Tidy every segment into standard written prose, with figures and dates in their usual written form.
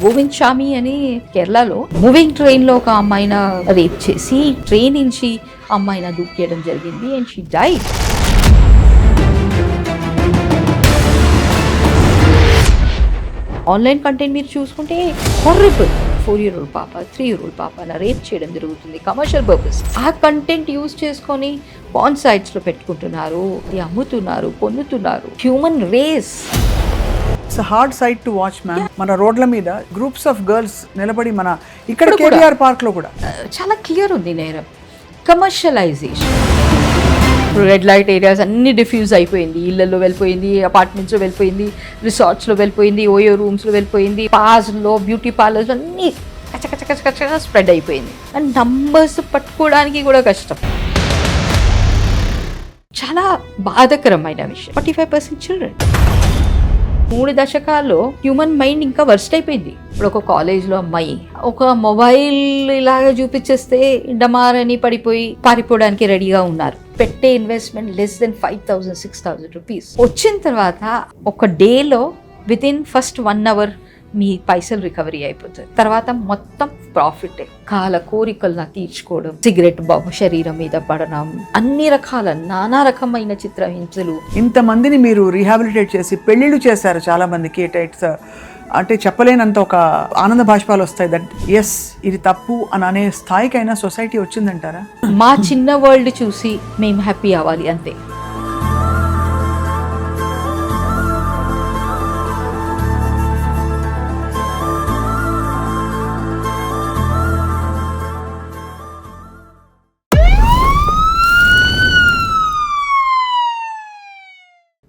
గోవింద్ చామి అని కేరళలో moving train లో ఒక అమ్మాయిన రేప్ చేసి ట్రైన్ నుంచి అమ్మాయిన దూకేయడం జరిగింది and she died. Online content మీరు చూసుకుంటే హారబుల్. 4-year-old పాప 3-year-old పాప రేప్ చేయడం జరుగుతుంది కమర్షియల్ పర్పస్. ఆ కంటెంట్ యూజ్ చేసుకొని పాన్ సైట్స్ లో పెట్టుకుంటున్నారు, అమ్ముతున్నారు, పొందుతున్నారు. Human race. It's hard sight to watch ma'am. మన రోడ్ల మీద గ్రూప్స్ ఆఫ్ గర్ల్స్ నిలబడి మన ఇక్కడ కేబీఆర్ పార్క్ లో కూడా చాలా క్లియర్ ఉంది నేరం. కమర్షియలైజేషన్, రెడ్ లైట్ ఏరియాస్ అన్ని డిఫ్యూజ్ అయిపోయింది. ఇళ్లలో వెళ్ళిపోయింది, అపార్ట్మెంట్స్లో వెళ్ళిపోయింది, రిసార్ట్స్లో వెళ్ళిపోయింది, ఓయో రూమ్స్లో వెళ్ళిపోయింది, పార్స్లో, బ్యూటీ పార్లర్స్ అన్నీ కచ్చ స్ప్రెడ్ అయిపోయింది. అండ్ నంబర్స్ పట్టుకోవడానికి కూడా కష్టం. చాలా బాధాకరమైన విషయం. 45% చిల్డ్రన్. 3 దశకాల్లో హ్యూమన్ మైండ్ ఇంకా వర్స్ట్ అయిపోయింది. ఇప్పుడు ఒక కాలేజ్లో అమ్మాయి ఒక మొబైల్ ఇలాగా చూపించేస్తే డమారని పడిపోయి పారిపోవడానికి రెడీగా ఉన్నారు. పెట్టే ఇన్వెస్ట్మెంట్ లెస్ దెన్ 5,000-6,000 రూపీస్. వచ్చిన తర్వాత ఒక డేలో వితిన్ ఫస్ట్ 1 hour మీ పైసలు రికవరీ అయిపోతుంది. తర్వాత మొత్తం ప్రాఫిట్. కాల కోరికలను తీర్చుకోవడం, సిగరెట్ బాబు శరీరం మీద పడడం, అన్ని రకాల నానా రకమైన చిత్రహింసలు. ఇంతమందిని మీరు రీహాబిలిటేట్ చేసి పెళ్లిళ్ళు చేశారు చాలా మందికి. ఇట్స్ అంటే చెప్పలేనంత ఒక ఆనంద భాష్పాలు వస్తాయి. దట్ ఎస్ ఇది తప్పు అని అనే స్థాయికైనా సొసైటీ వచ్చిందంటారా? మా చిన్న వరల్డ్ చూసి మేము హ్యాపీ అవ్వాలి అంతే.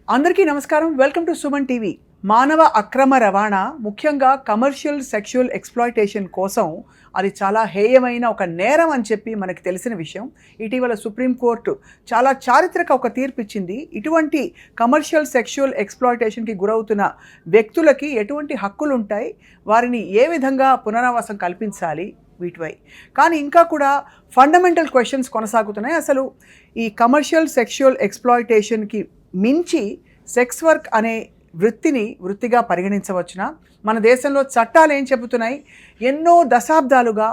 అందరికీ నమస్కారం. Welcome to Suman TV. మానవ అక్రమ రవాణా, ముఖ్యంగా కమర్షియల్ సెక్షువల్ ఎక్స్‌ప్లాయిటేషన్ కోసం అది చాలా హేయమైన ఒక నేరం అని చెప్పి మనకి తెలిసిన విషయం. ఇటీవల సుప్రీంకోర్టు చాలా చారిత్రక ఒక తీర్పు ఇచ్చింది. ఇటువంటి కమర్షియల్ సెక్షువల్ ఎక్స్‌ప్లాయిటేషన్కి గురవుతున్న వ్యక్తులకి ఎటువంటి హక్కులు ఉంటాయి, వారిని ఏ విధంగా పునరావాసం కల్పించాలి వీటిపై. కానీ ఇంకా కూడా ఫండమెంటల్ క్వశ్చన్స్ కొనసాగుతున్నాయి. అసలు ఈ కమర్షియల్ సెక్షువల్ ఎక్స్‌ప్లాయిటేషన్కి మించి సెక్స్ వర్క్ అనే వృత్తిగా పరిగణించవచ్చునా? మన దేశంలో చట్టాలు ఏం చెబుతున్నాయి? ఎన్నో దశాబ్దాలుగా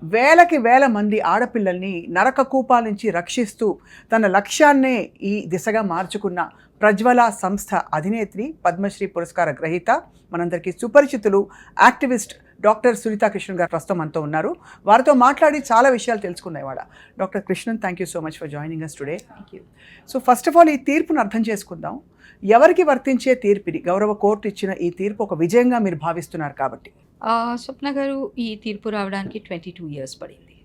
వేలకి వేల మంది ఆడపిల్లల్ని నరక కూపాల నుంచి రక్షిస్తూ తన లక్ష్యాన్నే ఈ దిశగా మార్చుకున్న ప్రజ్వల సంస్థ అధినేత్రి, పద్మశ్రీ పురస్కార గ్రహీత, మనందరికీ సుపరిచితులు, యాక్టివిస్ట్ డాక్టర్ సునీతా కృష్ణన్ గారు ప్రస్తుతం మనతో ఉన్నారు. వారితో మాట్లాడి చాలా విషయాలు తెలుసుకున్నాయి వాళ్ళ. Doctor Krishnan, thank you so much for joining us today. Thank you. So first of all ఈ తీర్పును అర్థం చేసుకుందాం. ఎవరికి వర్తించే తీర్పిది? గౌరవ కోర్టు ఇచ్చిన ఈ తీర్పు ఒక విజయంగా మీరు భావిస్తున్నారు కాబట్టి. స్వప్న గారు, ఈ తీర్పు రావడానికి 22 years పడింది.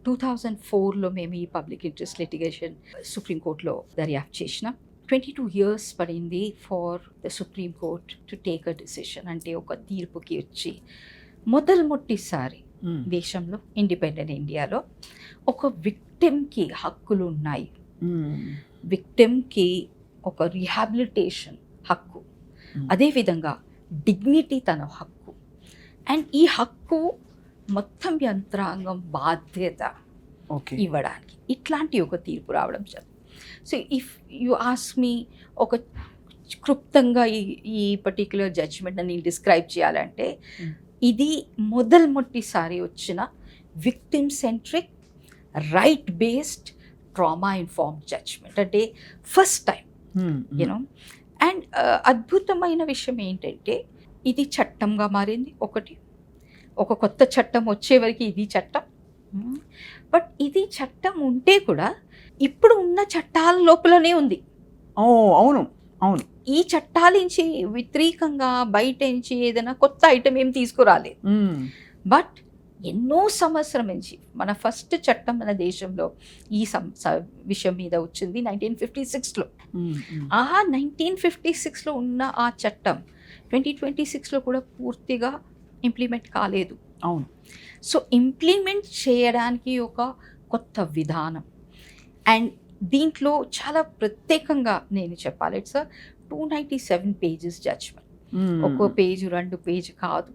2004లో మేము ఈ పబ్లిక్ ఇంట్రెస్ట్ లిటిగేషన్ సుప్రీంకోర్టులో దర్యాప్తు చేసిన. 22 years పడింది for the supreme court to take a decision. అంటే ఒక తీర్పుకి వచ్చి మొట్టమొదటిసారి దేశంలో, ఇండిపెండెంట్ ఇండియాలో ఒక విక్టిమ్కి హక్కులు ఉన్నాయి. విక్టిమ్కి ఒక రీహాబిలిటేషన్ హక్కు, అదేవిధంగా డిగ్నిటీ తన హక్కు. అండ్ ఈ హక్కు మొత్తం యంత్రాంగం బాధ్యత ఇవ్వడానికి ఇట్లాంటి ఒక తీర్పు రావడం జరిగింది. So if you ask me ఒక క్లుప్తంగా ఈ పర్టిక్యులర్ జడ్జ్మెంట్ నేను డిస్క్రైబ్ చేయాలంటే, ఇది మొట్టమొదటిసారి వచ్చిన victim centric, right based, trauma informed judgement. అంటే ఫస్ట్ టైం యూనో. అండ్ అద్భుతమైన విషయం ఏంటంటే, ఇది చట్టంగా మారింది. ఒక కొత్త చట్టం వచ్చే వరకు ఇది చట్టం. బట్ ఇది చట్టం ఉంటే కూడా ఇప్పుడు ఉన్న చట్టాల లోపలనే ఉంది. అవును అవును. ఈ చట్టాల నుంచి వ్యతిరేకంగా బయట నుంచి ఏదైనా కొత్త ఐటమ్ ఏం తీసుకురాలేదు. బట్ ఎన్నో సంవత్సరం నుంచి మన ఫస్ట్ చట్టం మన దేశంలో ఈ విషయం మీద వచ్చింది 1956లో. ఆ 1956లో ఉన్న ఆ చట్టం 2026లో కూడా పూర్తిగా ఇంప్లిమెంట్ కాలేదు. అవును. సో ఇంప్లిమెంట్ చేయడానికి ఒక కొత్త విధానం. అండ్ దీంట్లో చాలా ప్రత్యేకంగా నేను చెప్పాలి, ఇట్స్ 297 pages జడ్జ్మెంట్. ఒక పేజు 2 పేజీ కాదు.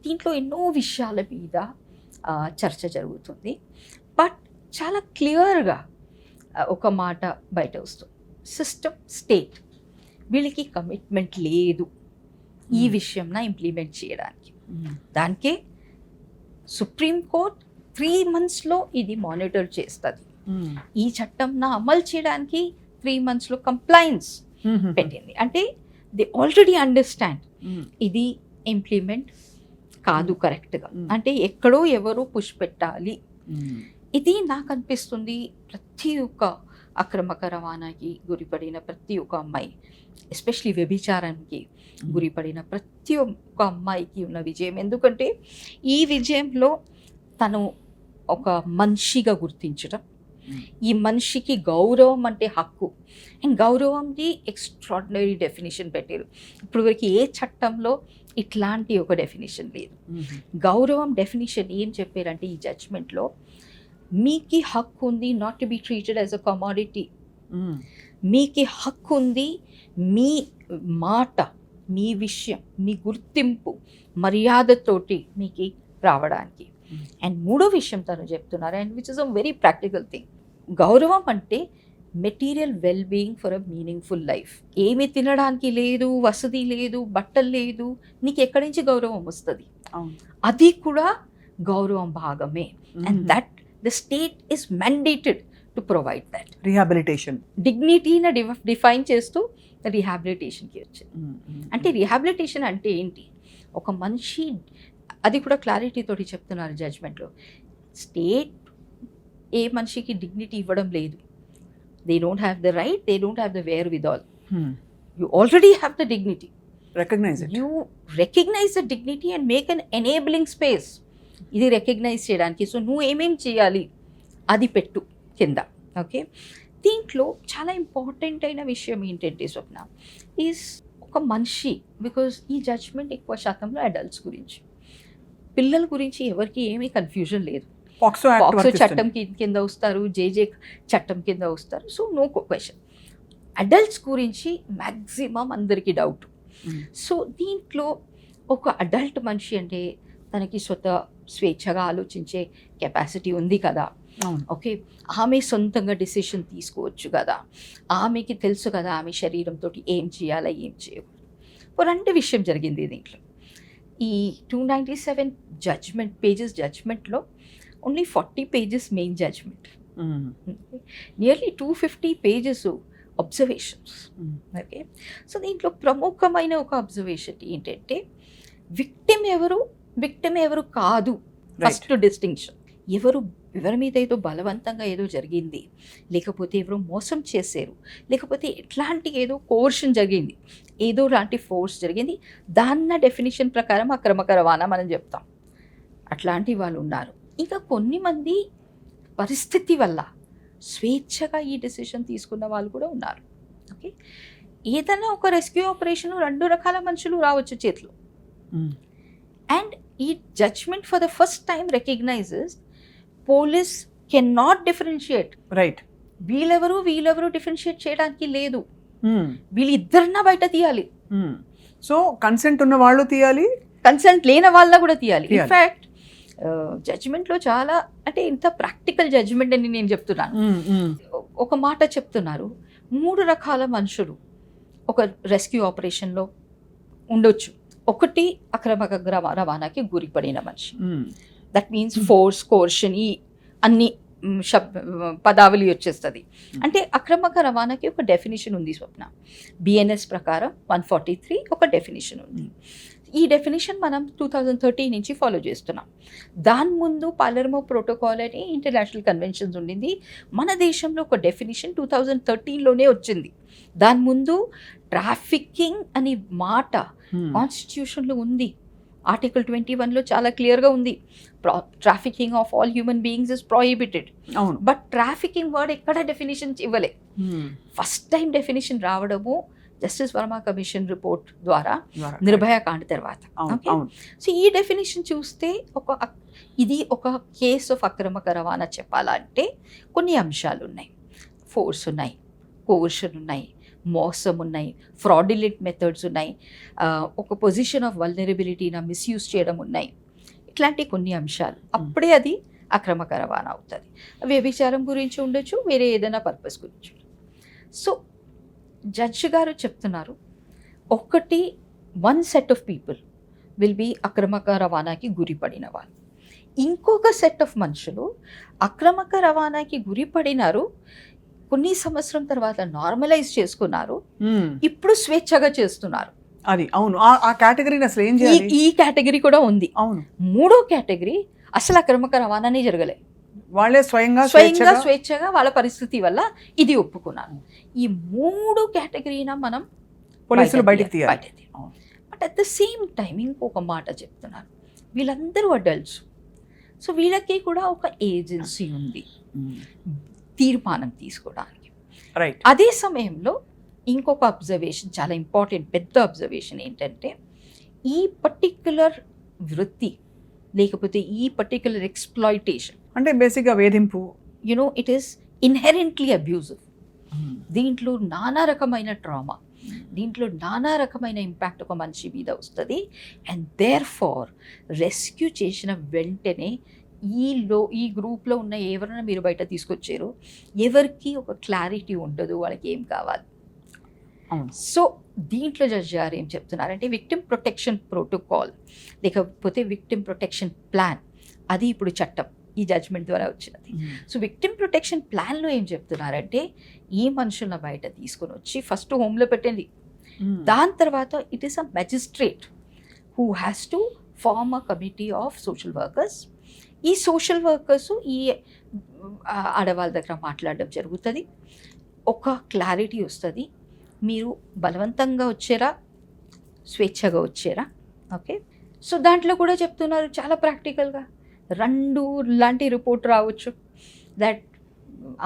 దీంట్లో ఎన్నో విషయాల మీద చర్చ జరుగుతుంది. బట్ చాలా క్లియర్గా ఒక మాట బయట వస్తుంది, సిస్టమ్, స్టేట్ వీళ్ళకి కమిట్మెంట్ లేదు ఈ విషయంన ఇంప్లిమెంట్ చేయడానికి. దానికే సుప్రీంకోర్టు 3 monthsలో ఇది మానిటర్ చేస్తుంది. ఈ చట్టం అమలు చేయడానికి 3 monthsలో కంప్లైన్స్ పెట్టింది. అంటే దే ఆల్రెడీ అండర్స్టాండ్ ఇది ఇంప్లిమెంట్ కాదు కరెక్ట్గా, అంటే ఎక్కడో ఎవరో పుష్ పెట్టాలి. ఇది నాకు అనిపిస్తుంది ప్రతి ఒక్క అక్రమక రవాణాకి గురిపడిన ప్రతి ఒక్క అమ్మాయి, ఎస్పెషలీ వ్యభిచారానికి గురిపడిన ప్రతి ఒక్క అమ్మాయికి ఉన్న విజయం. ఎందుకంటే ఈ విజయంలో తను ఒక మనిషిగా గుర్తించడం, ఈ మనిషికి గౌరవం అంటే హక్కు, అండ్ గౌరవంకి ఎక్స్ట్రాడినరీ డెఫినేషన్ పెట్టారు. ఇప్పుడు వరకు ఏ చట్టంలో ఇట్లాంటి ఒక డెఫినేషన్ లేదు. గౌరవం డెఫినేషన్ ఏం చెప్పారంటే ఈ జడ్జ్మెంట్లో, మీకి హక్కు ఉంది not to be treated as a commodity. మీకి హక్కు ఉంది మీ మాట, మీ విషయం, మీ గుర్తింపు మర్యాదతోటి మీకు రావడానికి. అండ్ మూడో విషయం తను చెప్తున్నారు, and which is a very practical thing. గౌరవం అంటే material well being for a meaningful life. ఏమి తినడానికి లేదు, వసతి లేదు, బట్టలు లేదు, నీకు ఎక్కడి నుంచి గౌరవం వస్తుంది? అది కూడా గౌరవం భాగమే. And that the state is mandated to provide that. Rehabilitation డిగ్నిటీని డిఫైన్ చేస్తూ రీహాబిలిటేషన్కి వచ్చింది. అంటే రీహాబిలిటేషన్ అంటే ఏంటి? ఒక మనిషి, అది కూడా క్లారిటీ తోటి చెప్తున్నారు జడ్జ్మెంట్లో, స్టేట్ ఏ మనిషికి డిగ్నిటీ ఇవ్వడం లేదు. They don't have the right, they don't have the wherewithal. You already have the dignity. You recognise the dignity and make an enabling space ఇది రికగ్నైజ్ చేయడానికి. సో నువ్వు ఏమేం చేయాలి అది పెట్టు కింద. ఓకే, దీంట్లో చాలా ఇంపార్టెంట్ అయిన విషయం ఏంటంటే స్వప్న ఈజ్ ఒక మనిషి, బికాజ్ ఈ జడ్జ్మెంట్ ఎక్కువ శాతంలో అడల్ట్స్ గురించి, పిల్లల గురించి ఎవరికి ఏమీ కన్ఫ్యూజన్ లేదు. పాక్సో చట్టం కింద వస్తారు, జేజే చట్టం కింద వస్తారు. So no question. అడల్ట్స్ గురించి మ్యాక్సిమం అందరికీ డౌట్. సో దీంట్లో ఒక అడల్ట్ మనిషి అంటే తనకి స్వేచ్ఛగా ఆలోచించే కెపాసిటీ ఉంది కదా. ఓకే, ఆమె సొంతంగా డిసిషన్ తీసుకోవచ్చు కదా, ఆమెకి తెలుసు కదా ఆమె శరీరంతో ఏం చేయాలా ఏం చేయకూడదు. రెండు విషయం జరిగింది దీంట్లో. ఈ 297 జడ్జ్మెంట్లో only 40 pages main judgement, nearly 250 pages observations. Okay, so దీంట్లో ప్రముఖమైన ఒక అబ్జర్వేషన్ ఏంటంటే విక్టిమ్ ఎవరు కాదు. ఫస్ట్ డిస్టింక్షన్, ఎవరి మీద ఏదో బలవంతంగా ఏదో జరిగింది, లేకపోతే ఎవరో మోసం చేశారు, లేకపోతే ఎట్లాంటి ఏదో కోర్షన్ జరిగింది, ఏదో లాంటి ఫోర్స్ జరిగింది, దాన్న డెఫినేషన్ ప్రకారం అక్రమక రవాణా మనం చెప్తాం. అట్లాంటి వాళ్ళు ఉన్నారు. ఇంకా కొన్ని మంది పరిస్థితి వల్ల స్వేచ్ఛగా ఈ డెసిషన్ తీసుకున్న వాళ్ళు కూడా ఉన్నారు. ఓకే, ఏదైనా ఒక రెస్క్యూ ఆపరేషన్ 2 రకాల మనుషులు రావచ్చు చేతిలో. అండ్ ఈ judgement for the first time recognises police can not differentiate. Right, వీళ్ళెవరు డిఫరెన్షియేట్ చేయడానికి లేదు. వీళ్ళిద్దరినా బయట తీయాలి. సో కన్సెంట్ ఉన్న వాళ్ళు తీయాలి, కన్సెంట్ లేని వాళ్ళ కూడా తీయాలి. ఇన్ఫ్యాక్ట్ జడ్జిమెంట్లో చాలా, అంటే ఇంత ప్రాక్టికల్ జడ్జిమెంట్ అని నేను చెప్తున్నాను. ఒక మాట చెప్తున్నారు, 3 రకాల మనుషులు ఒక రెస్క్యూ ఆపరేషన్లో ఉండొచ్చు. ఒకటి అక్రమక రవాణాకి గురిపడిన మనిషి, దట్ మీన్స్ ఫోర్స్, కోర్షన్, ఈ అన్ని పదావళి వచ్చేస్తుంది. అంటే అక్రమక రవాణాకి ఒక డెఫినేషన్ ఉంది స్వప్న. బిఎన్ఎస్ ప్రకారం 143 ఒక డెఫినేషన్ ఉంది. ఈ డెఫినేషన్ మనం 2013 నుంచి ఫాలో చేస్తున్నాం. దాని ముందు పాలర్మో ప్రోటోకాల్ అని ఇంటర్నేషనల్ కన్వెన్షన్స్ ఉండింది. మన దేశంలో ఒక డెఫినేషన్ 2013లోనే వచ్చింది. దాని ముందు ట్రాఫికింగ్ అని మాట కాన్స్టిట్యూషన్లో ఉంది. ఆర్టికల్ 21లో చాలా క్లియర్గా ఉంది, trafficking of all human beings is prohibited. But trafficking word ఎక్కడ డెఫినేషన్ ఇవ్వలే. ఫస్ట్ టైం డెఫినేషన్ రావడము జస్టిస్ వర్మ కమిషన్ రిపోర్ట్ ద్వారా, నిర్భయ కాండ్ తర్వాత. సో ఈ డెఫినేషన్ చూస్తే ఇది ఒక కేస్ ఆఫ్ అక్రమక రవాణా చెప్పాలంటే కొన్ని అంశాలు ఉన్నాయి. ఫోర్స్ ఉన్నాయి, కోర్షన్ ఉన్నాయి, మోసం ఉన్నాయి, ఫ్రాడిలెంట్ మెథడ్స్ ఉన్నాయి, ఒక పొజిషన్ ఆఫ్ వల్నరబిలిటీని మిస్యూజ్ చేయడం ఉన్నాయి. ఇట్లాంటి కొన్ని అంశాలు అప్పుడే అది అక్రమక రవాణా అవుతుంది. వ్యభిచారం గురించి ఉండొచ్చు, వేరే ఏదైనా పర్పస్ గురించి. సో జడ్జి గారు చెప్తున్నారు, 1 set of people will be అక్రమక రవాణాకి గురిపడిన వాళ్ళు. ఇంకొక సెట్ ఆఫ్ మనుషులు అక్రమక రవాణాకి గురిపడినారు, కొన్ని సంవత్సరం తర్వాత నార్మలైజ్ చేసుకున్నారు, ఇప్పుడు స్వేచ్ఛగా చేస్తున్నారు. అది అవును, ఆ కేటగిరీని అసలు ఏం చేయాలి? ఈ కేటగిరీ కూడా ఉంది. అవును, మూడో కేటగిరీ అసలు అక్రమక రవాణానే జరగలే, వాళ్ళే స్వయంగా స్వేచ్ఛగా వాళ్ళ పరిస్థితి వల్ల ఇది ఒప్పుకున్నాను. ఈ 3 కేటగిరీన మనం పోలీసులు బయటికి తీయాలి. But at the same time ఇంకొక మాట చెప్తున్నారు, వీళ్ళందరూ అడల్ట్స్, సో వీళ్ళకి కూడా ఒక ఏజెన్సీ ఉంది తీర్మానం తీసుకోవడానికి. రైట్. అదే సమయంలో ఇంకొక అబ్జర్వేషన్, చాలా ఇంపార్టెంట్ పెద్ద అబ్జర్వేషన్ ఏంటంటే, ఈ పర్టిక్యులర్ వృత్తి లేకపోతే ఈ పర్టిక్యులర్ ఎక్స్ప్లాయిటేషన్ అంటే బేసిక్గా వేధింపు, you know it is inherently abusive. దీంట్లో నానా రకమైన ట్రామా, దీంట్లో నానా రకమైన ఇంపాక్ట్ ఒక మనిషి మీద వస్తుంది. అండ్ దేర్ ఫార్ రెస్క్యూ చేసిన వెంటనే ఈ గ్రూప్లో ఉన్న ఎవరైనా మీరు బయట తీసుకొచ్చారు, ఎవరికి ఒక క్లారిటీ ఉండదు వాళ్ళకి ఏం కావాలి. సో దీంట్లో జడ్జి గారు ఏం చెప్తున్నారంటే, విక్టిమ్ ప్రొటెక్షన్ ప్రోటోకాల్ లేకపోతే విక్టిమ్ ప్రొటెక్షన్ ప్లాన్, అది ఇప్పుడు చట్టం ఈ జడ్జ్మెంట్ ద్వారా వచ్చినది. సో విక్టిమ్ ప్రొటెక్షన్ ప్లాన్లో ఏం చెప్తున్నారంటే, ఈ మనుషులను బయట తీసుకొని వచ్చి ఫస్ట్ హోమ్లో పెట్టండి, దాని తర్వాత it is a magistrate who has to form a committee of social workers. ఈ సోషల్ వర్కర్స్ ఈ ఆడవాళ్ళ దగ్గర మాట్లాడడం జరుగుతుంది, ఒక క్లారిటీ వస్తుంది, మీరు బలవంతంగా వచ్చారా స్వేచ్ఛగా వచ్చారా. ఓకే, సో దాంట్లో కూడా చెప్తున్నారు చాలా ప్రాక్టికల్గా 2 లాంటి రిపోర్ట్ రావచ్చు, దట్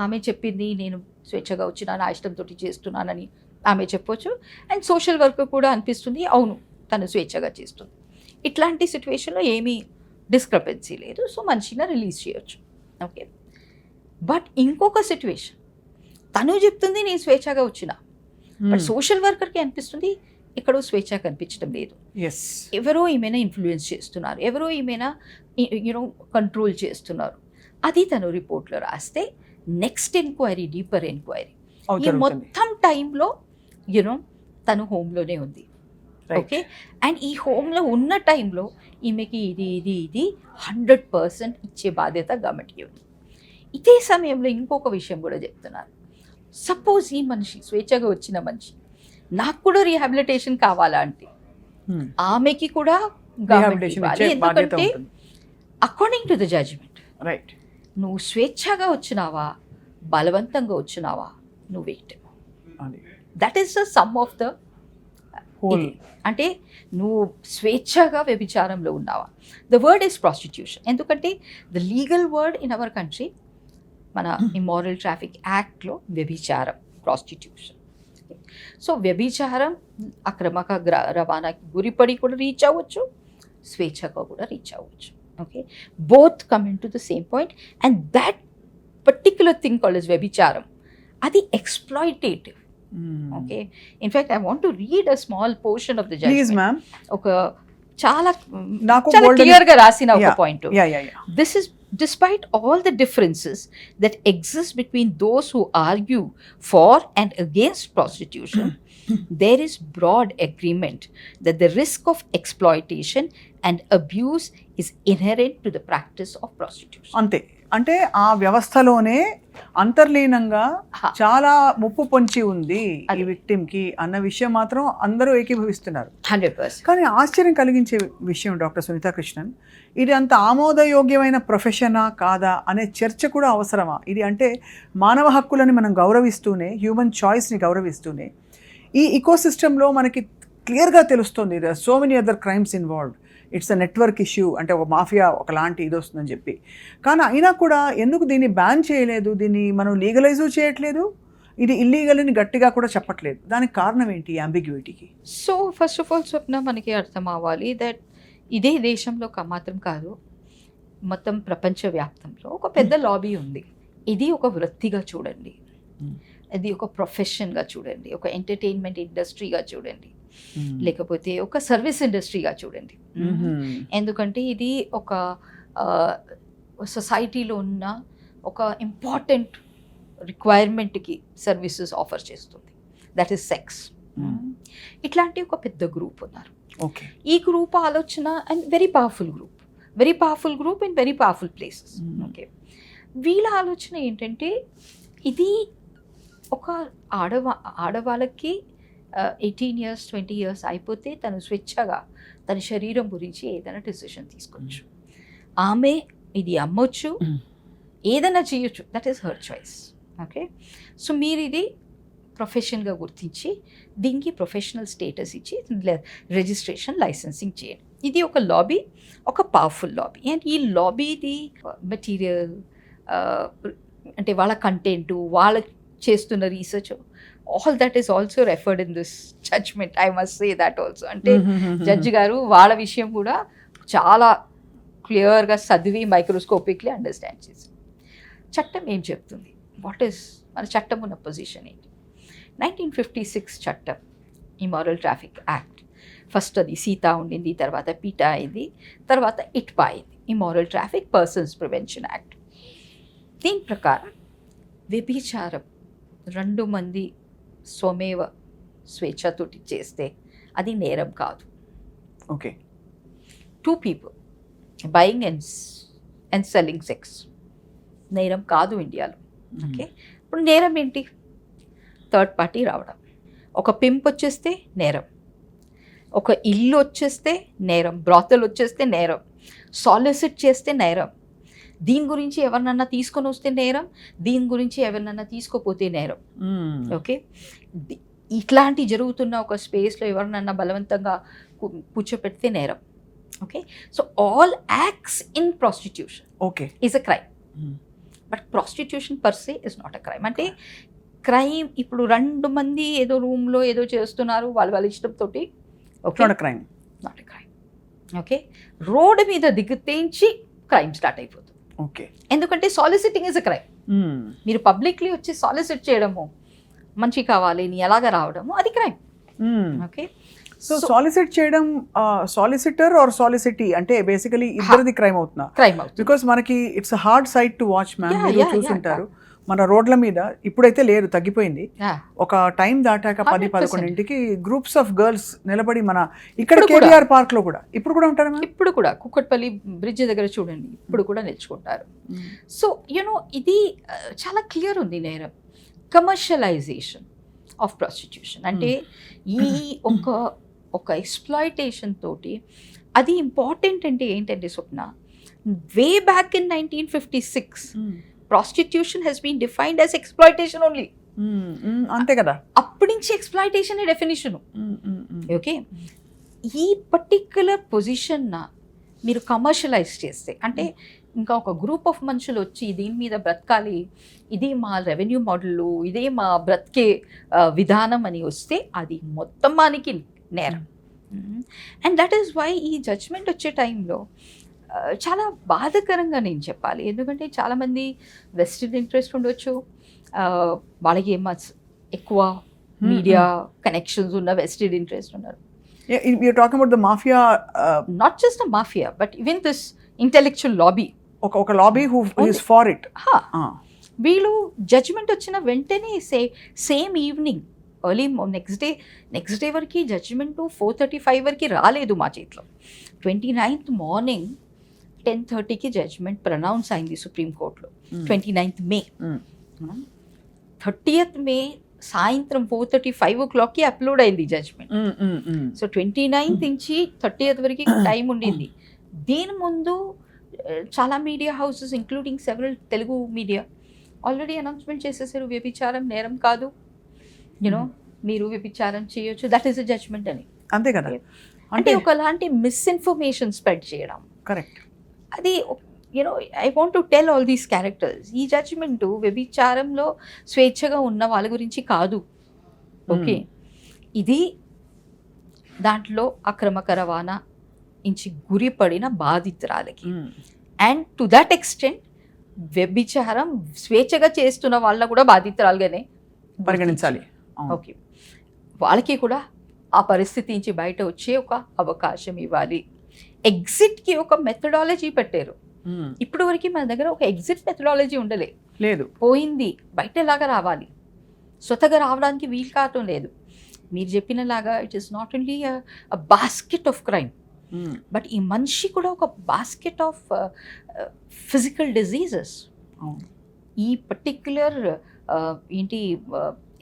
ఆమె చెప్పింది నేను స్వేచ్ఛగా వచ్చినా నా ఇష్టంతో చేస్తున్నానని ఆమె చెప్పొచ్చు, అండ్ సోషల్ వర్క్ కూడా అనిపిస్తుంది అవును తను స్వేచ్ఛగా చేస్తుంది. ఇట్లాంటి సిచ్యువేషన్లో ఏమీ డిస్క్రపెన్సీ లేదు, సో మంచిగా రిలీజ్ చేయొచ్చు. ఓకే, బట్ ఇంకొక సిచ్యువేషన్, తను చెప్తుంది నేను స్వేచ్ఛగా వచ్చినా, బట్ సోషల్ వర్కర్కి అనిపిస్తుంది ఎక్కడో స్వేచ్ఛ కనిపించడం లేదు, ఎవరో ఏమైనా ఇన్ఫ్లుయెన్స్ చేస్తున్నారు, ఎవరో ఏమైనా యూనో కంట్రోల్ చేస్తున్నారు. అది తను రిపోర్ట్లో రాస్తే నెక్స్ట్ ఎంక్వైరీ, డీపర్ ఎంక్వైరీ, ఈ మొత్తం టైంలో యూనో తను హోమ్లోనే ఉంది. ఓకే, అండ్ ఈ హోమ్లో ఉన్న టైంలో ఈమెకి ఇది 100% ఇచ్చే బాధ్యత గవర్నమెంట్కి ఉంది. ఇదే సమయంలో ఇంకొక విషయం కూడా చెప్తున్నారు, సపోజ్ ఈ మనిషి స్వేచ్ఛగా వచ్చిన మనిషి నాకు కూడా రీహాబిలిటేషన్ కావాలా అంటే ఆమెకి కూడా ఎందుకంటే according to the judgement, right, నువ్వు స్వేచ్ఛగా వచ్చినావా బలవంతంగా వచ్చినావా నువ్వు victim. That is the sum of the whole. అంటే నువ్వు స్వేచ్ఛగా వ్యభిచారంలో ఉన్నావా. ద వర్డ్ ఈస్ ప్రాస్టిట్యూషన్, ఎందుకంటే the legal word in our country మన ఇమ్మారల్ ట్రాఫిక్ యాక్ట్లో వ్యభిచారం ప్రాస్టిట్యూషన్. సో వ్యభిచారం అక్రమక రవాణాకి గురిపడి కూడా రీచ్ అవ్వచ్చు, స్వేచ్ఛగా కూడా రీచ్ అవ్వచ్చు. Okay, both coming to the same point, and that particular thing called is వ్యభిచారం, అది exploitative. Okay, in fact I want to read a small portion of the judgement. ఒక చాలా క్లియర్గా రాసిన ఒక point, this is despite all the differences that exist between those who argue for and against prostitution, there is broad agreement that the risk of exploitation and abuse is inherent to the practice of prostitution. అంటే ఆ వ్యవస్థలోనే అంతర్లీనంగా చాలా ముప్పు పొంచి ఉంది ఈ victim కి అన్న విషయం మాత్రం అందరూ ఏకీభవిస్తున్నారు 100%. కానీ ఆశ్చర్యం కలిగించే విషయం డాక్టర్ సునీతా కృష్ణన్, ఇది అంత ఆమోదయోగ్యమైన ప్రొఫెషనా కాదా అనే చర్చ కూడా అవసరమా? ఇది అంటే మానవ హక్కులని మనం గౌరవిస్తూనే, హ్యూమన్ చాయిస్ని గౌరవిస్తూనే ఈ ఇకోసిస్టంలో మనకి క్లియర్గా తెలుస్తుంది so many other crimes involved, it's a network issue, అంటే ఒక మాఫియా ఒకలాంటి ఇది వస్తుందని చెప్పి. కానీ అయినా కూడా ఎందుకు దీన్ని బ్యాన్ చేయలేదు, దీన్ని మనం లీగలైజ్ చేయట్లేదు, ఇది ఇల్లీగల్ అని గట్టిగా కూడా చెప్పట్లేదు, దానికి కారణం ఏంటి అంబిగ్యూటీకి? సో ఫస్ట్ ఆఫ్ ఆల్ స్వప్న మనకి అర్థం అవ్వాలి దట్ ఇదే దేశంలో మాత్రం కాదు, మొత్తం ప్రపంచవ్యాప్తంలో ఒక పెద్ద లాబీ ఉంది. ఇది ఒక వృత్తిగా చూడండి, ఇది ఒక ప్రొఫెషన్గా చూడండి, ఒక ఎంటర్టైన్మెంట్ ఇండస్ట్రీగా చూడండి, లేకపోతే ఒక సర్వీస్ ఇండస్ట్రీగా చూడండి. ఎందుకంటే ఇది ఒక సొసైటీలో ఉన్న ఒక ఇంపార్టెంట్ రిక్వైర్మెంట్కి సర్వీసెస్ ఆఫర్ చేస్తుంది, దట్ ఈస్ సెక్స్. ఇట్లాంటి ఒక పెద్ద గ్రూప్ ఉన్నారు. ఓకే. ఈ గ్రూప్ ఆలోచన and very powerful group and very powerful places. Okay, వీళ్ళ ఆలోచన ఏంటంటే ఇది ఒక ఆడవాళ్ళకి 18 years 20 years అయిపోతే తను స్వేచ్ఛగా తన శరీరం గురించి ఏదైనా డెసిషన్ తీసుకోవచ్చు. ఆమె ఇది అమ్మొచ్చు, ఏదైనా చేయొచ్చు, that is her choice. Okay, so మీరు ఇది ప్రొఫెషన్గా గుర్తించి దీనికి ప్రొఫెషనల్ స్టేటస్ ఇచ్చి రిజిస్ట్రేషన్ లైసెన్సింగ్ చేయండి. ఇది ఒక లాబీ, ఒక పవర్ఫుల్ లాబీ. అండ్ ఈ లాబీది మెటీరియల్ అంటే వాళ్ళ కంటెంట్, వాళ్ళ చేస్తున్న research, all that is also referred in this judgement. I must say that also. అంటే జడ్జి గారు వాళ్ళ విషయం కూడా చాలా క్లియర్గా చదివి మైక్రోస్కోపిక్లీ అండర్స్టాండ్ చేసి చట్టం ఏం చెప్తుంది, వాట్ ఈస్ మన చట్టం ఉన్న పొజిషన్ ఏంటి. 1956 చట్టం, ఇమారల్ ట్రాఫిక్ యాక్ట్. ఫస్ట్ అది సీతా ఉండింది, తర్వాత పీటా అయింది, తర్వాత ఇట్పా అయింది, ఇమారల్ ట్రాఫిక్ పర్సన్స్ ప్రివెన్షన్ యాక్ట్. దీని ప్రకారం వ్యభిచారం 2 మంది స్వమేవ స్వేచ్ఛతోటి చేస్తే అది నేరం కాదు. Okay. 2 people buying and selling sex నేరం కాదు ఇండియాలో. ఓకే, ఇప్పుడు నేరం ఏంటి? థర్డ్ పార్టీ రావడం, ఒక పింప్ వచ్చేస్తే నేరం, ఒక ఇల్లు వచ్చేస్తే నేరం, బ్రాతల్ వచ్చేస్తే నేరం, సాలిసిట్ చేస్తే నేరం, దీని గురించి ఎవరినన్నా తీసుకొని వస్తే నేరం, దీని గురించి ఎవరినన్నా తీసుకోపోతే నేరం. ఓకే, ఇట్లాంటి జరుగుతున్న ఒక స్పేస్లో ఎవరినన్నా బలవంతంగా కూర్చోపెడితే నేరం. Okay, so all acts in prostitution okay is a crime, but prostitution per say is not a crime. అంటే క్రైమ్ ఇప్పుడు 2 మంది ఏదో రూమ్లో ఏదో చేస్తున్నారు వాళ్ళ ఇష్టంతో, okay, not crime. Okay, road మీద దిగుతేంచి క్రైమ్ స్టార్ట్ అయిపోతుంది. ఓకే, ఎందుకంటే సాలిసిటింగ్ ఇస్ అ క్రైమ్. మీరు పబ్లిక్లీ వచ్చి సాలిసిట్ చేయడము, మంచి కావాలి నీ ఎలాగ రావడము, అది క్రైమ్. ఓకే, సో సాలిసిట్ చేయడం, సాలిసిటర్ ఆర్ సాలిసిటీ అంటే బేసికలీ ఇద్దరిది క్రైమ్ అవుతున్నా? క్రైమ్ అవుతుంది. బికాస్ మనకి it's hard sight to watch ma'am. మీరు చూసుంటారు మన రోడ్ల మీద, ఇప్పుడైతే లేదు, తగ్గిపోయింది. ఒక టైం దాటాక 10-11 గ్రూప్స్ ఆఫ్ గర్ల్స్ నిలబడి మన ఇక్కడ కేబీఆర్ పార్క్ లో కూడా ఇప్పుడు కూడా ఉంటారు. ఇప్పుడు కూడా కుక్కట్పల్లి బ్రిడ్జ్ దగ్గర చూడండి, ఇప్పుడు కూడా నిల్చుకుంటారు. సో యునో ఇది చాలా క్లియర్ ఉంది నేరం. కమర్షియలైజేషన్ ఆఫ్ ప్రాస్టిట్యూషన్ అంటే ఈ ఒక ఎక్స్ప్లాయిటేషన్ తోటి, అది ఇంపార్టెంట్ అంటే ఏంటంటే Swapna, way back in 1956 prostitution has been defined as exploitation only. అంతే కదా, అప్పటి నుంచి ఎక్స్ప్లాయిటేషన్ డెఫినిషన్. ఓకే, ఈ పర్టిక్యులర్ పొజిషన్ మీరు కమర్షియలైజ్ చేస్తే, అంటే ఇంకా ఒక గ్రూప్ ఆఫ్ మనుషులు వచ్చి దీని మీద బ్రతకాలి, ఇదే మా రెవెన్యూ మోడల్, ఇదే మా బ్రతికే విధానం అని వస్తే అది మొత్తానికి నేరం. అండ్ దట్ ఈస్ వై ఈ జడ్జ్మెంట్ వచ్చే టైంలో చాలా బాధాకరంగా నేను చెప్పాలి. ఎందుకంటే చాలామంది వెస్టెడ్ ఇంట్రెస్ట్ ఉండొచ్చు, వాళ్ళకి ఏమో ఎక్కువ మీడియా కనెక్షన్స్ ఉన్న వెస్టెడ్ ఇంట్రెస్ట్ ఉన్నారు. You're talking about the mafia, not just a mafia, but even this intellectual lobby. ఒక lobby who is for it. వీళ్ళు జడ్జ్మెంట్ వచ్చిన వెంటనే same evening early next day వరకు జడ్జ్మెంట్ 4:35 వరకు రాలేదు మా చేతిలో. 29th మార్నింగ్ 10:30కి జడ్జ్మెంట్ ప్రొనౌన్స్ అయింది సుప్రీంకోర్టులో. 29th మే, 30th మే సాయంత్రం 4:35 అప్లోడ్ అయింది జడ్జ్మెంట్. సో 29th నుంచి 30th వరకు టైం ఉండింది. దీని ముందు చాలా media houses including several Telugu media already announcement చేసేసారు, వ్యభిచారం నేరం కాదు, యూనో మీరు వ్యభిచారం చేయొచ్చు, దట్ ఈస్ అ జడ్జ్మెంట్ అని. అంతే కదా, అంటే ఒకలాంటి మిస్ఇన్ఫర్మేషన్ స్ప్రెడ్ చేయడం. కరెక్ట్. అది you know I want to tell all these characters. ఈ జడ్జ్మెంట్ వ్యభిచారంలో స్వేచ్ఛగా ఉన్న వాళ్ళ గురించి కాదు. ఓకే, ఇది దాంట్లో అక్రమక రవాణా నుంచి గురిపడిన బాధితురాలకి, అండ్ టు దట్ ఎక్స్టెంట్ వ్యభిచారం స్వేచ్ఛగా చేస్తున్న వాళ్ళ కూడా బాధితురాలుగానే పరిగణించాలి. ఓకే, వాళ్ళకి కూడా ఆ పరిస్థితి నుంచి బయట వచ్చే ఒక అవకాశం ఇవ్వాలి. ఎగ్జిట్కి ఒక మెథడాలజీ పెట్టారు. ఇప్పుడు వరకు మన దగ్గర ఒక ఎగ్జిట్ మెథడాలజీ లేదు, పోయింది. బయట ఎలాగా రావాలి, స్వతగా రావడానికి వీలు కావటం లేదు. మీరు చెప్పినలాగా it is not only basket of crime, but ఈ మనిషి కూడా ఒక బాస్కెట్ ఆఫ్ ఫిజికల్ డిజీజెస్. ఈ పర్టిక్యులర్ ఏంటి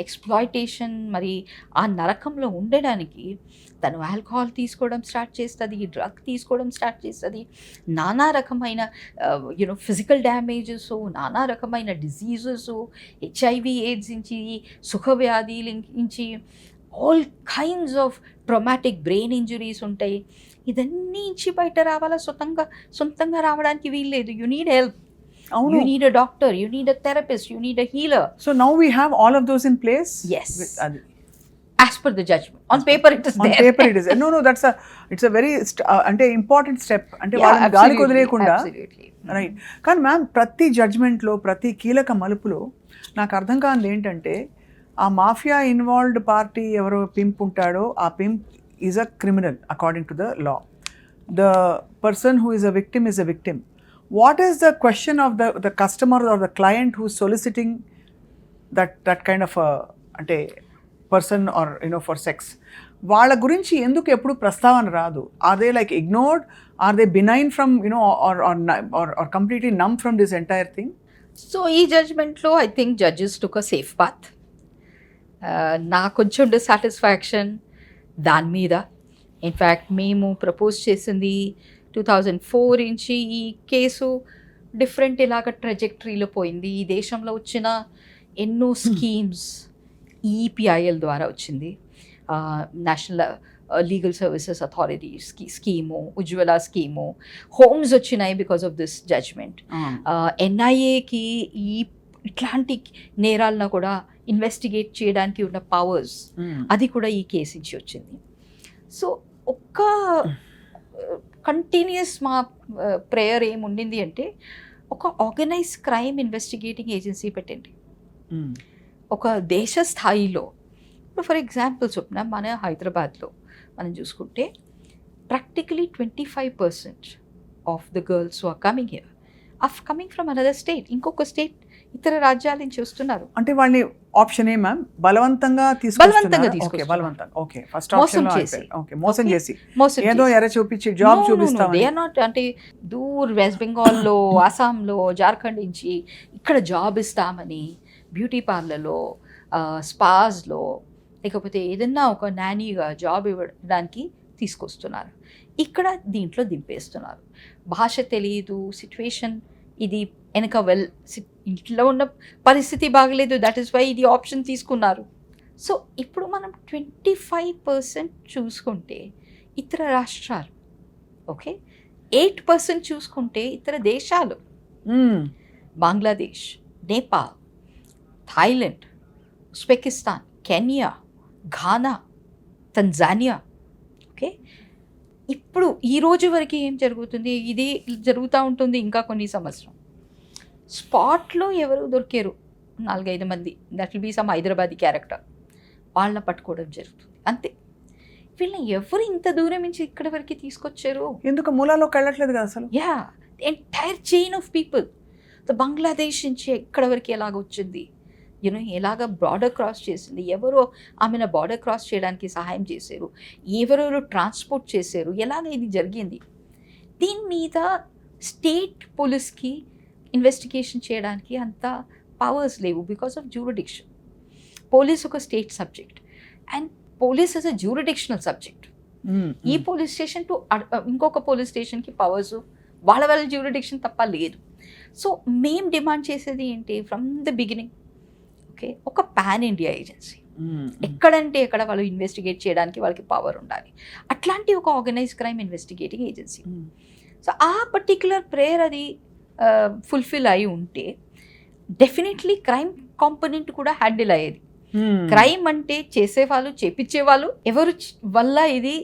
ఎక్స్ప్లాయిటేషన్, మరి ఆ నరకంలో ఉండడానికి తను ఆల్కహాల్ తీసుకోవడం స్టార్ట్ చేస్తుంది, డ్రగ్ తీసుకోవడం స్టార్ట్ చేస్తుంది, నానా రకమైన ఫిజికల్ డ్యామేజెస్, నానా రకమైన డిజీజెస్, హెచ్ఐవి ఎయిడ్స్ నుంచి, సుఖవ్యాధి నుంచి all kinds of traumatic brain injuries ఉంటాయి. ఇదన్నీ నుంచి బయట రావాలా సొంతంగా రావడానికి వీల్లేదు. You need help. You need a doctor, you need a therapist, you need a healer. So now we have all of those in place? Yes. As per the judgment. On paper it is on there. On paper it is. No, it's a very ante important step. Ante వాళ్ళని గాలి కొదిలేయకుండా. Absolutely. Right. కానీ ma'am ప్రతి జడ్జ్మెంట్లో, ప్రతి కీలక మలుపులో నాకు అర్థం కానిది ఏంటంటే, ఆ మాఫియా ఇన్వాల్వ్డ్ పార్టీ ఎవరో పింప్ ఉంటాడో ఆ pimp is a criminal according to the law. The person who is a victim is a victim. What is the question of the customer or the client who's soliciting that kind of a ante person or for sex? వాళ్ళ గురించి ఎందుకు ఎప్పుడు ప్రస్తావన రాదు? Are they like ignored? Are they benign from or completely numb from this entire thing? So ఈ జడ్జ్మెంట్లో I think judges took a safe path. నాకు కొంచెం డిస్సాటిస్ఫాక్షన్ దాని మీద. ఇన్ఫ్యాక్ట్ మేము ప్రపోజ్ చేసింది 2004 నుంచి ఈ కేసు డిఫరెంట్ ఇలాగ ట్రెజెక్టరీలో పోయింది. ఈ దేశంలో వచ్చిన ఎన్నో స్కీమ్స్ ఈపీఐఎల్ ద్వారా వచ్చింది, national legal services authority scheme, Ujjwala scheme, homes వచ్చినాయి బికాస్ ఆఫ్ దిస్ జడ్జ్మెంట్. ఎన్ఐఏకి ఇట్లాంటి నేరాలను కూడా ఇన్వెస్టిగేట్ చేయడానికి ఉన్న పవర్స్ అది కూడా ఈ కేసు నుంచి వచ్చింది. సో ఒక్క కంటిన్యూస్ మా ప్రేయర్ ఏముండింది అంటే, ఒక ఆర్గనైజ్ క్రైమ్ ఇన్వెస్టిగేటింగ్ ఏజెన్సీ పెట్టండి ఒక దేశ స్థాయిలో. ఇప్పుడు ఫర్ ఎగ్జాంపుల్ చొప్పున మన హైదరాబాద్లో మనం చూసుకుంటే practically 25% of the girls who are coming here are coming from another state. ఇంకొక స్టేట్, ఇతర రాజ్యాల నుంచి వస్తున్నారు. అంటే వాళ్ళని ఆప్షన్ ఏ మ్యామ్ బలవంతంగా ఏదో ఎర చూపించి జాబ్ చూపిస్తాం. దే ఆర్ నాట్ అంటే దూర్ వెస్ట్ బెంగాల్లో, అస్సాంలో, జార్ఖండ్ నుంచి ఇక్కడ జాబ్ ఇస్తామని బ్యూటీ పార్లర్లో, స్పాస్లో, లేకపోతే ఏదన్నా ఒక నానీగా జాబ్ ఇవ్వడానికి తీసుకొస్తున్నారు. ఇక్కడ దీంట్లో దింపేస్తున్నారు. భాష తెలియదు, సిచ్యువేషన్ ఇది వెనక ఇంట్లో ఉన్న పరిస్థితి బాగలేదు, దట్ ఈస్ వై ఇది ఆప్షన్ తీసుకున్నారు. సో ఇప్పుడు మనం 25% చూసుకుంటే ఇతర రాష్ట్రాలు, ఓకే, 8% చూసుకుంటే ఇతర దేశాలు, Bangladesh, Nepal, Thailand, Uzbekistan, Kenya, Ghana, Tanzania. Okay, ఇప్పుడు ఈ రోజు వరకు ఏం జరుగుతుంది, ఇది జరుగుతూ ఉంటుంది ఇంకా కొన్ని సంవత్సరం. స్పాట్లో ఎవరు దొరికారు 4-5 మంది, that will be some Hyderabadi character, వాళ్ళని పట్టుకోవడం జరుగుతుంది అంతే. వీళ్ళని ఎవరు ఇంత దూరం నుంచి ఇక్కడ వరకు తీసుకొచ్చారు? ఎందుకు మూలాలోకి వెళ్ళట్లేదు కదా అసలు. Yeah, entire chain of people. Bangladesh నుంచి ఎక్కడ వరకు ఎలాగ వచ్చింది, ఎలాగ బార్డర్ క్రాస్ చేసింది, ఎవరో ఆమెను బార్డర్ క్రాస్ చేయడానికి సహాయం చేశారు, ఎవరెవరు ట్రాన్స్పోర్ట్ చేశారు, ఎలాగ ఇది జరిగింది. దీని మీద స్టేట్ పోలీస్కి ఇన్వెస్టిగేషన్ చేయడానికి అంత పవర్స్ లేవు బికాస్ ఆఫ్ జ్యూరిడిక్షన్. పోలీస్ ఒక state subject and police is a jurisdictional subject. ఈ పోలీస్ స్టేషన్ టు ఇంకొక పోలీస్ స్టేషన్కి పవర్స్ వాళ్ళ జ్యూరిడిక్షన్ తప్ప లేదు. సో మేం డిమాండ్ చేసేది ఏంటి, ఫ్రమ్ ద బిగినింగ్, ఓకే, ఒక పాన్ ఇండియా ఏజెన్సీ. ఎక్కడంటే ఎక్కడ వాళ్ళు ఇన్వెస్టిగేట్ చేయడానికి వాళ్ళకి పవర్ ఉండాలి. అట్లాంటి ఒక organise crime investigating agency. So ఆ పర్టిక్యులర్ ప్రేయర్ అది ఫుల్ఫిల్ అయి ఉంటే డెఫినెట్లీ క్రైమ్ కాంపోనెంట్ కూడా హ్యాండిల్ అయ్యేది. క్రైమ్ అంటే చేసేవాళ్ళు, చేపించేవాళ్ళు ఎవరు వల్ల ఇది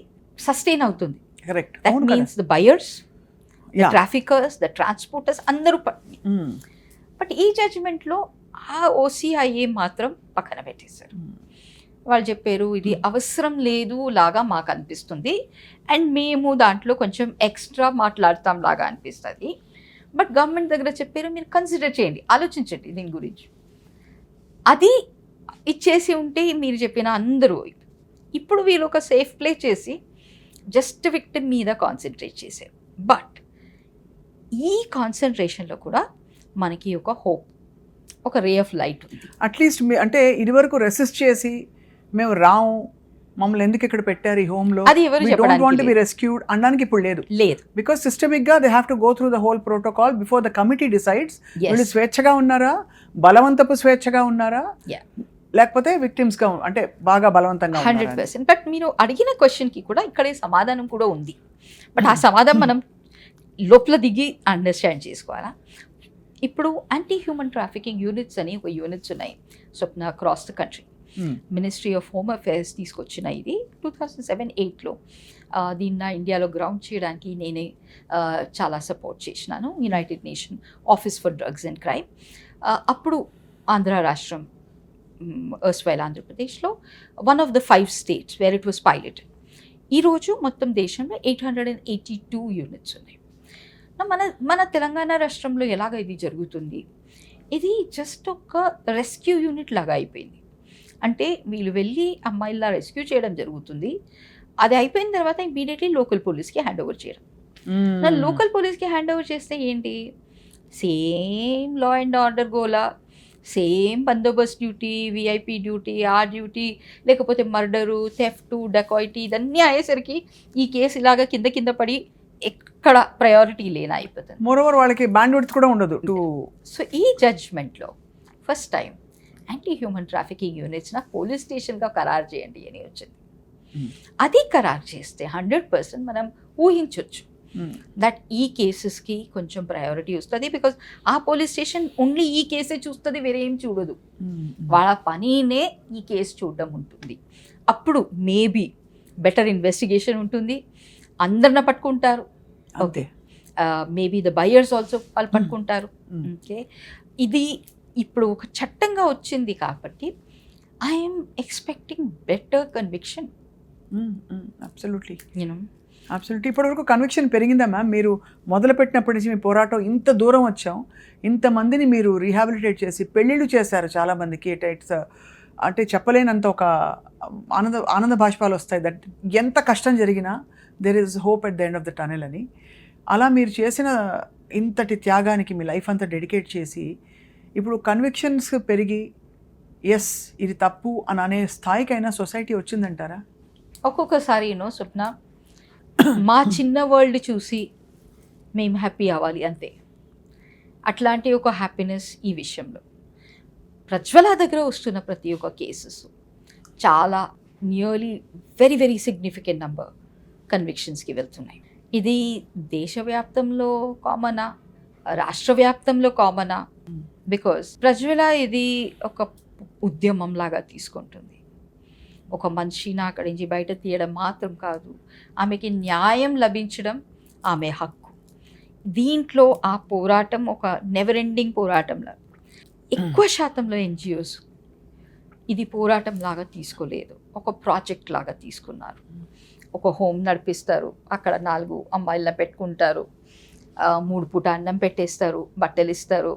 సస్టైన్ అవుతుంది. That means the buyers, the traffickers, the transporters అందరూ. బట్ ఈ జడ్జిమెంట్లో ఆ ఓసీఐఏ మాత్రం పక్కన పెట్టేశారు. వాళ్ళు చెప్పారు ఇది అవసరం లేదు లాగా మాకు అనిపిస్తుంది అండ్ మేము దాంట్లో కొంచెం ఎక్స్ట్రా మాట్లాడతాం లాగా అనిపిస్తుంది. బట్ గవర్నమెంట్ దగ్గర చెప్పారు మీరు కన్సిడర్ చేయండి, ఆలోచించండి దీని గురించి. అది ఇచ్చేసి ఉంటే మీరు చెప్పిన అందరూ ఇప్పుడు వీళ్ళు ఒక సేఫ్ ప్లే చేసి జస్ట్ విక్టిమ్ మీద కాన్సన్ట్రేట్ చేశారు. బట్ ఈ కాన్సన్ట్రేషన్లో కూడా మనకి ఒక హోప్, ఒక రే ఆఫ్ లైట్ ఉంది. అట్లీస్ట్ అంటే ఇదివరకు రెసిస్ట్ చేసి మేము రాము, మమ్మల్ని ఎందుకు ఇక్కడ పెట్టారు ఈ హోమ్ లో, అది ఎవరు చెప్పడానికి బి రెస్క్యూడ్ అనడానికి ఇప్పుడు లేదు. బికాస్ సిస్టమిక్ గా they have to go through the whole protocol before the committee decides వీళ్ళు స్వేచ్ఛగా ఉన్నారా, బలవంతపు స్వేచ్ఛగా ఉన్నారా, లేకపోతే విక్టిమ్స్ గా అంటే బాగా బలవంతంగా. 100%. బట్ మీరు అడిగిన క్వశ్చన్ కి కూడా ఇక్కడే సమాధానం కూడా ఉంది. బట్ ఆ సమాధానం మనం లోపల దిగి అండర్స్టాండ్ చేసుకోవాలా. ఇప్పుడు యాంటీ హ్యూమన్ ట్రాఫికింగ్ యూనిట్స్ అని ఒక యూనిట్స్ ఉన్నాయి Swapna across the country. Ministry of home affairs తీసుకొచ్చిన ఇది 2007-8లో. దీన్ని ఇండియాలో గ్రౌండ్ చేయడానికి నేనే చాలా సపోర్ట్ చేసినాను. United Nation Office for Drugs and Crime. అప్పుడు ఆంధ్ర రాష్ట్రం, ఎర్స్వైల్ ఆంధ్రప్రదేశ్లో one of the 5 states where it was pilot. ఈరోజు మొత్తం దేశంలో 882 యూనిట్స్ ఉన్నాయి. మన తెలంగాణ రాష్ట్రంలో ఎలాగ ఇది జరుగుతుంది, ఇది జస్ట్ ఒక రెస్క్యూ యూనిట్ లాగా అయిపోయింది. అంటే వీళ్ళు వెళ్ళి అమ్మాయిలా రెస్క్యూ చేయడం జరుగుతుంది. అది అయిపోయిన తర్వాత ఇమీడియట్లీ లోకల్ పోలీస్కి హ్యాండ్ ఓవర్ చేయడం. లోకల్ పోలీస్కి హ్యాండ్ ఓవర్ చేస్తే ఏంటి, same law and order Gola, same Bandobast duty, VIP duty, ఆ డ్యూటీ, లేకపోతే మర్డరు, థెఫ్ట్, డకాయిటీ, ఇదన్నీ అయ్యేసరికి ఈ కేసు ఇలాగా కింద పడి ఎక్కడ ప్రయారిటీ లేని అయిపోతుంది. మోరోవర్ వాళ్ళకి బ్యాండ్విడ్త్ కూడా ఉండదు. సో ఈ జడ్జ్మెంట్లో first time anti human trafficking యూనిట్స్న పోలీస్ స్టేషన్గా ఖరారు చేయండి అని వచ్చింది. అది ఖరారు చేస్తే 100% మనం ఊహించవచ్చు దట్ ఈ కేసెస్కి కొంచెం ప్రయారిటీ వస్తుంది. బికాజ్ ఆ పోలీస్ స్టేషన్ ఓన్లీ ఈ కేసే చూస్తుంది, వేరే ఏం చూడదు. వాళ్ళ పనినే ఈ కేసు చూడడం ఉంటుంది. అప్పుడు మేబీ బెటర్ ఇన్వెస్టిగేషన్ ఉంటుంది, అందరిని పట్టుకుంటారు. Okay, maybe the buyers also వాళ్ళు పట్టుకుంటారు. ఓకే, ఇది ఇప్పుడు ఒక చట్టంగా వచ్చింది కాబట్టి I'm expecting better conviction. Absolutely, you know absolutely. ఇప్పటివరకు కన్విక్షన్ పెరిగిందా మ్యామ్? మీరు మొదలుపెట్టినప్పటి నుంచి మీ పోరాటం ఇంత దూరం వచ్చాం, ఇంతమందిని మీరు రీహాబిలిటేట్ చేసి పెళ్ళిళ్ళు చేశారు చాలామందికి. ఇట్స్ అంటే చెప్పలేనంత ఒక ఆనంద బాష్పాలు వస్తాయి. దట్ ఎంత కష్టం జరిగినా there is hope at the end of the tunnel అని. అలా మీరు చేసిన ఇంతటి త్యాగానికి మీ లైఫ్ అంతా డెడికేట్ చేసి ఇప్పుడు కన్విక్షన్స్ పెరిగి ఎస్ ఇది తప్పు అని అనే స్థాయికైనా సొసైటీ వచ్చిందంటారా? ఒక్కొక్కసారి స్వప్న మా చిన్న వరల్డ్ చూసి మేము హ్యాపీ అవ్వాలి అంతే. అట్లాంటి ఒక హ్యాపీనెస్ ఈ విషయంలో ప్రజ్వల దగ్గర వస్తున్న ప్రతి ఒక్క కేసెస్ చాలా nearly very very significant number కన్విక్షన్స్కి వెళ్తున్నాయి. ఇది దేశవ్యాప్తంలో కామనా, రాష్ట్ర వ్యాప్తంలో కామనా? బికాజ్ ప్రజ్వల ఇది ఒక ఉద్యమం లాగా తీసుకుంటుంది. ఒక మనిషిని అక్కడి నుంచి బయట తీయడం మాత్రం కాదు, ఆమెకి న్యాయం లభించడం ఆమె హక్కు. దీంట్లో ఆ పోరాటం ఒక నెవర్ ఎండింగ్ పోరాటంలా. ఎక్కువ శాతంలో ఎన్జిఓస్ ఇది పోరాటం లాగా తీసుకోలేదు, ఒక ప్రాజెక్ట్ లాగా తీసుకున్నారు. ఒక హోమ్ నడిపిస్తారు, అక్కడ 4 అమ్మాయిలను పెట్టుకుంటారు, 3 పూట అన్నం పెట్టేస్తారు, బట్టలు ఇస్తారు,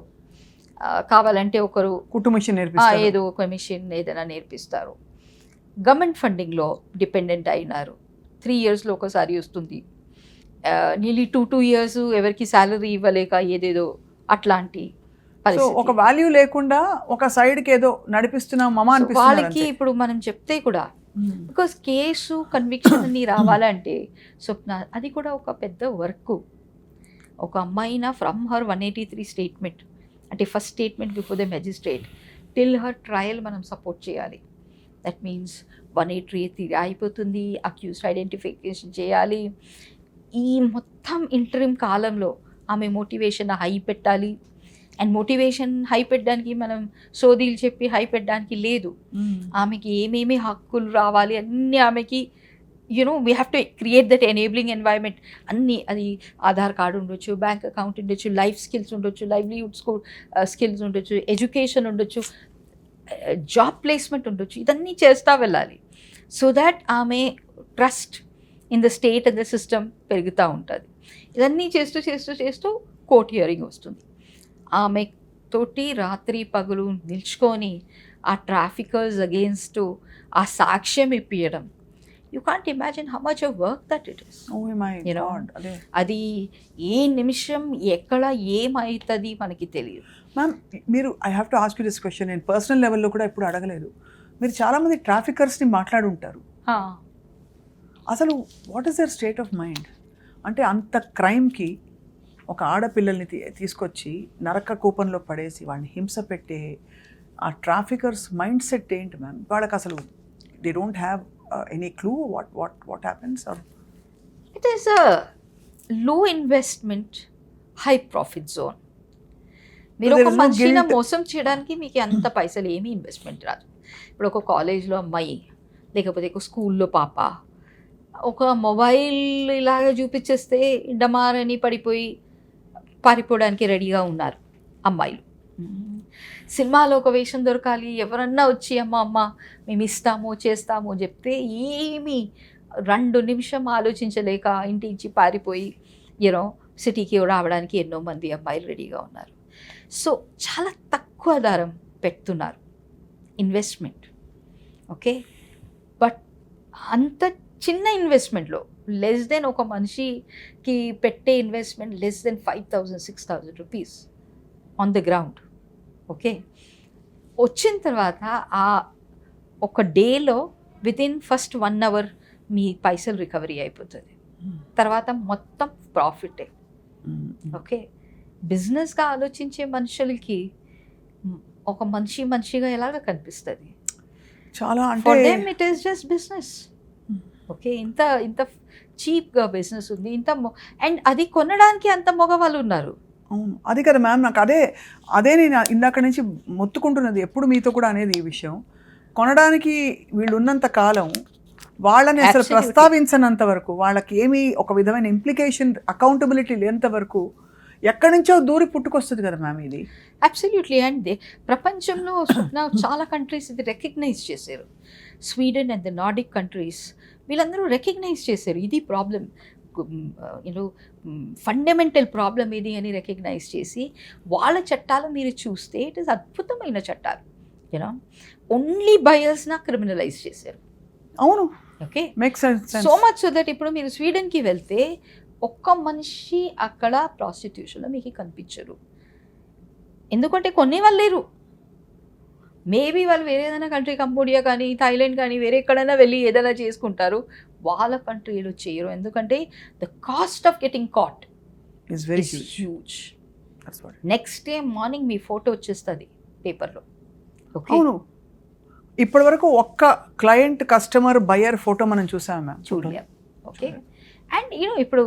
కావాలంటే ఒకరు కుటుంబం నేర్పిస్తారు, ఏదో ఒక మిషన్ ఏదైనా నేర్పిస్తారు. గవర్నమెంట్ ఫండింగ్లో డిపెండెంట్ అయినారు. 3 yearsలో ఒకసారి వస్తుంది. నీళ్ళు 2 years ఎవరికి శాలరీ ఇవ్వలేక ఏదేదో అట్లాంటి ఒక వాల్యూ లేకుండా ఒక సైడ్కి ఏదో నడిపిస్తున్నాం మమ అనిపిస్తుంది వాళ్ళకి. ఇప్పుడు మనం చెప్తే కూడా బికాస్ కేసు కన్విక్షన్ అన్ని రావాలంటే స్వప్న అది కూడా ఒక పెద్ద వర్క్. ఒక అమ్మాయిన ఫ్రమ్ హర్ 183 స్టేట్మెంట్, అంటే first statement before the magistrate till her trial మనం సపోర్ట్ చేయాలి. దట్ మీన్స్ 183 అయిపోతుంది, అక్యూజ్డ్ ఐడెంటిఫికేషన్ చేయాలి. ఈ మొత్తం ఇంటరిమ్ కాలంలో ఆమె మోటివేషన్ హై పెట్టాలి. అండ్ మోటివేషన్ హై పెట్టడానికి మనం సోదీలు చెప్పి హై పెట్టడానికి లేదు. ఆమెకి ఏమేమి హక్కులు రావాలి అన్నీ ఆమెకి we have to create that enabling environment. అన్నీ, అది ఆధార్ కార్డు ఉండొచ్చు, బ్యాంక్ అకౌంట్ ఉండొచ్చు, లైఫ్ స్కిల్స్ ఉండొచ్చు, లైవ్లీహుడ్ స్కిల్స్ ఉండొచ్చు, ఎడ్యుకేషన్ ఉండొచ్చు, జాబ్ ప్లేస్మెంట్ ఉండొచ్చు. ఇదన్నీ చేస్తూ వెళ్ళాలి. సో దాట్ ఆమె trust in the state and the system పెరుగుతూ ఉంటుంది. ఇదన్నీ చేస్తూ చేస్తూ చేస్తూ కోర్ట్ హియరింగ్ వస్తుంది. ఆమె తోటి రాత్రి పగులు నిల్చుకొని ఆ ట్రాఫికర్స్ అగేన్స్ట్ ఆ సాక్ష్యం ఇప్పించడం, you can't imagine how much of work that it is. Oh my You know, God. అదే అది ఏ నిమిషం ఎక్కడ ఏమవుతుంది మనకి తెలియదు. మ్యామ్, మీరు I have to ask you this question. నేను పర్సనల్ లెవెల్లో కూడా ఎప్పుడు అడగలేదు. మీరు చాలామంది ట్రాఫికర్స్ని మాట్లాడుంటారు. అసలు what is their state of mind? అంటే అంత క్రైమ్కి ఒక ఆడపిల్లల్ని తీసుకొచ్చి నరక కూపంలో పడేసి వాడిని హింస పెట్టే ఆ ట్రాఫికర్స్ మైండ్ సెట్ ఏంటి మ్యామ్? వాళ్ళకి అసలు they don't have any clue what happens? It is అ లో ఇన్వెస్ట్మెంట్ హై ప్రాఫిట్ జోన్. మీరు there ఒక is no మనిషిని guilt. మోసం చేయడానికి మీకు అంత పైసలు ఏమీ ఇన్వెస్ట్మెంట్ రాదు. ఇప్పుడు ఒక కాలేజ్లో అమ్మాయి, లేకపోతే ఒక స్కూల్లో పాప ఒక మొబైల్ ఇలాగ చూపించేస్తే డమారని పడిపోయి పారిపోవడానికి రెడీగా ఉన్నారు అమ్మాయిలు. సినిమాలో ఒక వేషం దొరకాలి, ఎవరన్నా వచ్చి అమ్మ మేము ఇస్తాము చేస్తాము చెప్తే ఏమీ 2 నిమిషం ఆలోచించలేక ఇంటి నుంచి పారిపోయి సిటీకి రావడానికి ఎన్నో మంది అమ్మాయిలు రెడీగా ఉన్నారు. సో చాలా తక్కువ దారం పెడుతున్నారు ఇన్వెస్ట్మెంట్. ఓకే, బట్ అంత చిన్న ఇన్వెస్ట్మెంట్లో లెస్ దెన్ ఒక మనిషికి పెట్టే investment less than 5,000-6,000 rupees on the ground. Okay, వచ్చిన తర్వాత ఆ ఒక డేలో వితిన్ ఫస్ట్ 1 hour మీ పైసలు రికవరీ అయిపోతుంది. తర్వాత మొత్తం ప్రాఫిటే. ఓకే, బిజినెస్గా ఆలోచించే మనుషులకి ఒక మనిషిగా ఎలాగ కనిపిస్తుంది? చాలా ఫర్ అంటే them it is just business. Okay, ఇంత చీప్గా బిజినెస్ ఉంది, అండ్ అది కొనడానికి అంత మగవాళ్ళు ఉన్నారు. అవును, అది కదా మ్యామ్. నాకు అదే నేను ఇందాక నుంచి మొత్తుకుంటున్నది ఎప్పుడు మీతో కూడా అనేది ఈ విషయం. కొనడానికి వీళ్ళు ఉన్నంత కాలం వాళ్ళని అసలు Absolutely. ప్రస్తావించనంత వరకు, వాళ్ళకి ఏమీ ఒక విధమైన ఇంప్లికేషన్ అకౌంటబిలిటీ లేనంత వరకు ఎక్కడి నుంచో దూరి పుట్టుకొస్తుంది కదా మ్యామ్ ఇది. అబ్సల్యూట్లీ. అండ్ ప్రపంచంలో చాలా కంట్రీస్ ఇది రికగ్నైజ్ చేశారు. Sweden and the Nordic countries వీళ్ళందరూ రికగ్నైజ్ చేశారు ఇది ప్రాబ్లం, ఫండమెంటల్ ప్రాబ్లం ఇది అని రికగ్నైజ్ చేసి వాళ్ళ చట్టాలు మీరు చూస్తే ఇట్ ఈస్ అద్భుతమైన చట్టాలు. ఓన్లీ బయర్స్న క్రిమినలైజ్ చేశారు. అవును, okay, make sense. So much so that ఇప్పుడు మీరు స్వీడన్కి వెళ్తే ఒక్క మనిషి అక్కడ ప్రాస్టిట్యూషన్లో మీకు కనిపించరు. ఎందుకంటే కొన్ని వాళ్ళు లేరు. మేబీ వాళ్ళు వేరే ఏదైనా కంట్రీ, కంబోడియా కానీ థాయిలాండ్ కానీ వేరే ఎక్కడైనా వెళ్ళి ఏదైనా చేసుకుంటారు, వాళ్ళ కంట్రీలో చేయరు. ఎందుకంటే the cost of getting caught it's very is huge. Huge. Next day morning మీ ఫోటో వచ్చేస్తుంది పేపర్లో. ఓకే, అవును, ఇప్పటి వరకు ఒక్క క్లయింట్, కస్టమర్, బయర్ ఫోటో మనం చూసాం మ్యామ్. చూడలేం. ఓకే, అండ్ ఇప్పుడు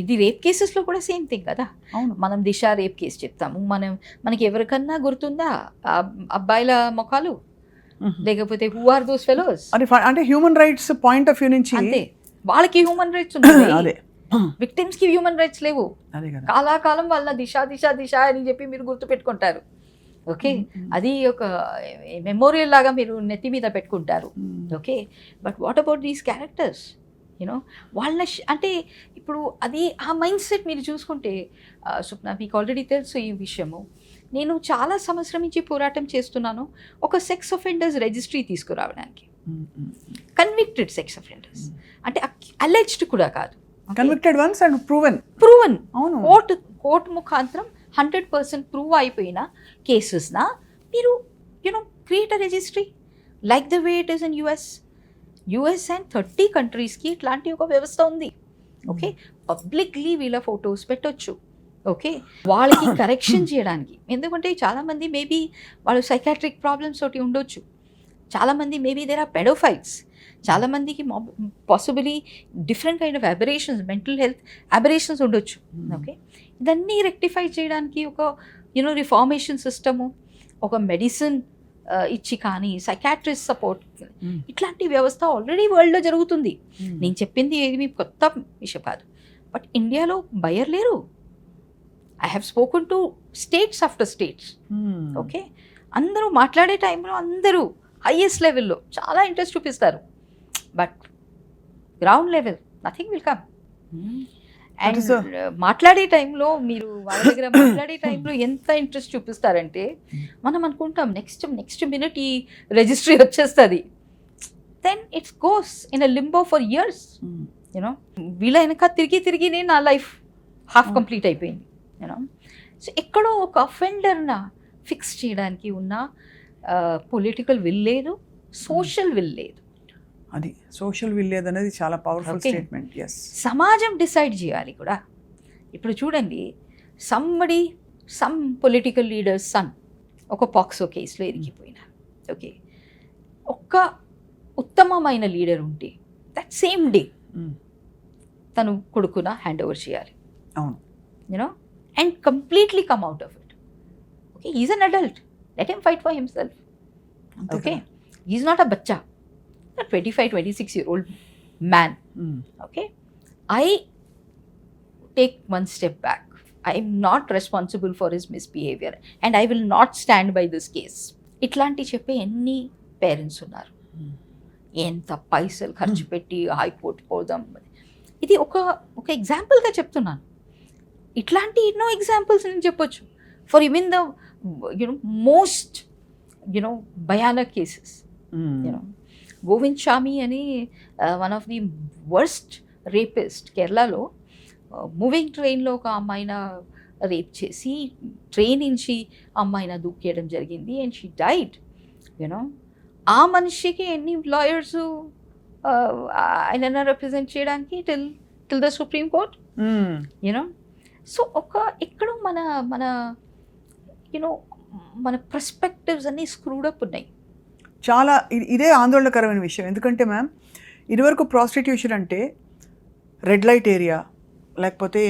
ఇది రేప్ కేసెస్లో కూడా సేమ్ థింగ్ కదా. అవును, మనం దిశ రేప్ కేసు చెప్తాము, మనకి ఎవరికన్నా గుర్తుందా ఆ అబ్బాయిల ముఖాలు, లేకపోతే హూ ఆర్ దోస్ ఫెలోస్? అంటే human rights point of view నుంచి అంతే, వాళ్ళకి హ్యూమన్ రైట్స్ ఉన్నాయి, అదే విక్టిమ్స్ కి హ్యూమన్ రైట్స్ లేవు. అదే కదా. కాలాకాలం వాళ్ళ దిశ అని చెప్పి మీరు గుర్తుపెట్టుకుంటారు. ఓకే, అది ఒక మెమోరియల్ లాగా మీరు నెత్తి మీద పెట్టుకుంటారు. Okay, but what about these characters? వాళ్ళ అంటే ఇప్పుడు అది ఆ మైండ్ సెట్ మీరు చూసుకుంటే, స్వప్న మీకు ఆల్రెడీ తెలుసు ఈ విషయము. నేను చాలా సంవత్సరం నుంచి పోరాటం చేస్తున్నాను ఒక సెక్స్ అఫెండర్స్ రిజిస్ట్రీ తీసుకురావడానికి. కన్విక్టెడ్ సెక్స్ అఫెండర్స్ అంటే అలెజ్డ్ కూడా కాదు, కన్విక్టెడ్ వన్స్ అండ్ ప్రూవెన్. అవును, కోర్టు ముఖాంతరం 100% ప్రూవ్ అయిపోయిన కేసెస్నా మీరు create a registry like the way it is in US and 30 కంట్రీస్కి ఇట్లాంటి ఒక వ్యవస్థ ఉంది. ఓకే, పబ్లిక్లీ వీళ్ళ ఫొటోస్ పెట్టొచ్చు. ఓకే, వాళ్ళకి కరెక్షన్ చేయడానికి. ఎందుకంటే చాలామంది మేబీ వాళ్ళు సైకాట్రిక్ ప్రాబ్లమ్స్ తోటి ఉండొచ్చు, చాలామంది మేబీ దేర్ ఆర్ పెడోఫైల్స్, చాలామందికి possibly different kind of aberrations, mental health aberrations ఉండొచ్చు. ఓకే, ఇదన్నీ రెక్టిఫై చేయడానికి ఒక రిఫార్మేషన్ సిస్టము, ఒక మెడిసిన్ ఇచ్చి కానీ సైకాట్రిస్ట్ సపోర్ట్, ఇట్లాంటి వ్యవస్థ ఆల్రెడీ వరల్డ్లో జరుగుతుంది. నేను చెప్పింది ఏది కొత్త విషయం కాదు. బట్ ఇండియాలో బయర్ లేరు. I have spoken to states after states. Okay, అందరూ మాట్లాడే టైంలో అందరూ హైయెస్ట్ లెవెల్లో చాలా ఇంట్రెస్ట్ చూపిస్తారు, but ground level nothing will come. And మాట్లాడే టైంలో మీరు వాళ్ళ దగ్గర మాట్లాడే టైంలో ఎంత ఇంట్రెస్ట్ చూపిస్తారంటే మనం అనుకుంటాం నెక్స్ట్ మినిట్ ఈ రిజిస్ట్రీ వచ్చేస్తుంది. Then it's goes in a limbo for years. You know వీళ్ళ వెనక తిరిగి నా లైఫ్ హాఫ్ కంప్లీట్ అయిపోయింది. యూనో సో ఎక్కడో ఒక అఫెండర్న ఫిక్స్ చేయడానికి ఉన్న పొలిటికల్ విల్ లేదు, సోషల్ విల్ లేదు. అది సోషల్ విల్ లేదనేది చాలా పవర్ఫుల్ Okay. స్టేట్మెంట్. ఎస్. సమాజం డిసైడ్ చేయాలి కూడా. ఇప్పుడు చూడండి, సమ్ పొలిటికల్ లీడర్స్ సన్ ఒక పాక్సో కేసులో ఇరిగిపోయినారు. ఓకే, ఒక్క ఉత్తమమైన లీడర్ ఉంటే దట్ సేమ్ డే తను కొడుకున హ్యాండ్ ఓవర్ చేయాలి. అవును. You know and completely come out of it. Okay, is an adult, let him fight for himself. Okay, is not a Bachcha, 25-26-year-old man. Okay, I take one step back. I am not responsible for his misbehavior and I will not stand by this case. ఇట్లాంటి చెప్పే ఎన్ని parents ఉన్నారు. ఎంత పైసలు ఖర్చు పెట్టి high court పోదాం. ఇది ఒక ఎగ్జాంపుల్గా చెప్తున్నాను. ఇట్లాంటి ఎన్నో ఎగ్జాంపుల్స్ నేను చెప్పొచ్చు ఫర్ ఈవెన్ ద మోస్ట్ భయానక్ కేసెస్. గోవింద్ షామి అని one of the worst rapist కేరళలో మూవింగ్ ట్రైన్లో ఒక అమ్మాయిన రేప్ చేసి ట్రైన్ నుంచి అమ్మాయిన దూకేయడం జరిగింది అండ్ షీ డైడ్. యూనో ఆ మనిషికి ఎన్ని లాయర్స్ ఆయన రిప్రజెంట్ చేయడానికి till the supreme court. You know so ఎక్కడో మన యూనో మన పర్స్పెక్టివ్స్ అన్నీ స్క్రూడప్ ఉన్నాయి. చాలా ఇదే ఆందోళనకరమైన విషయం. ఎందుకంటే మ్యామ్, ఇదివరకు ప్రాస్టిట్యూషన్ అంటే రెడ్ లైట్ ఏరియా, లేకపోతే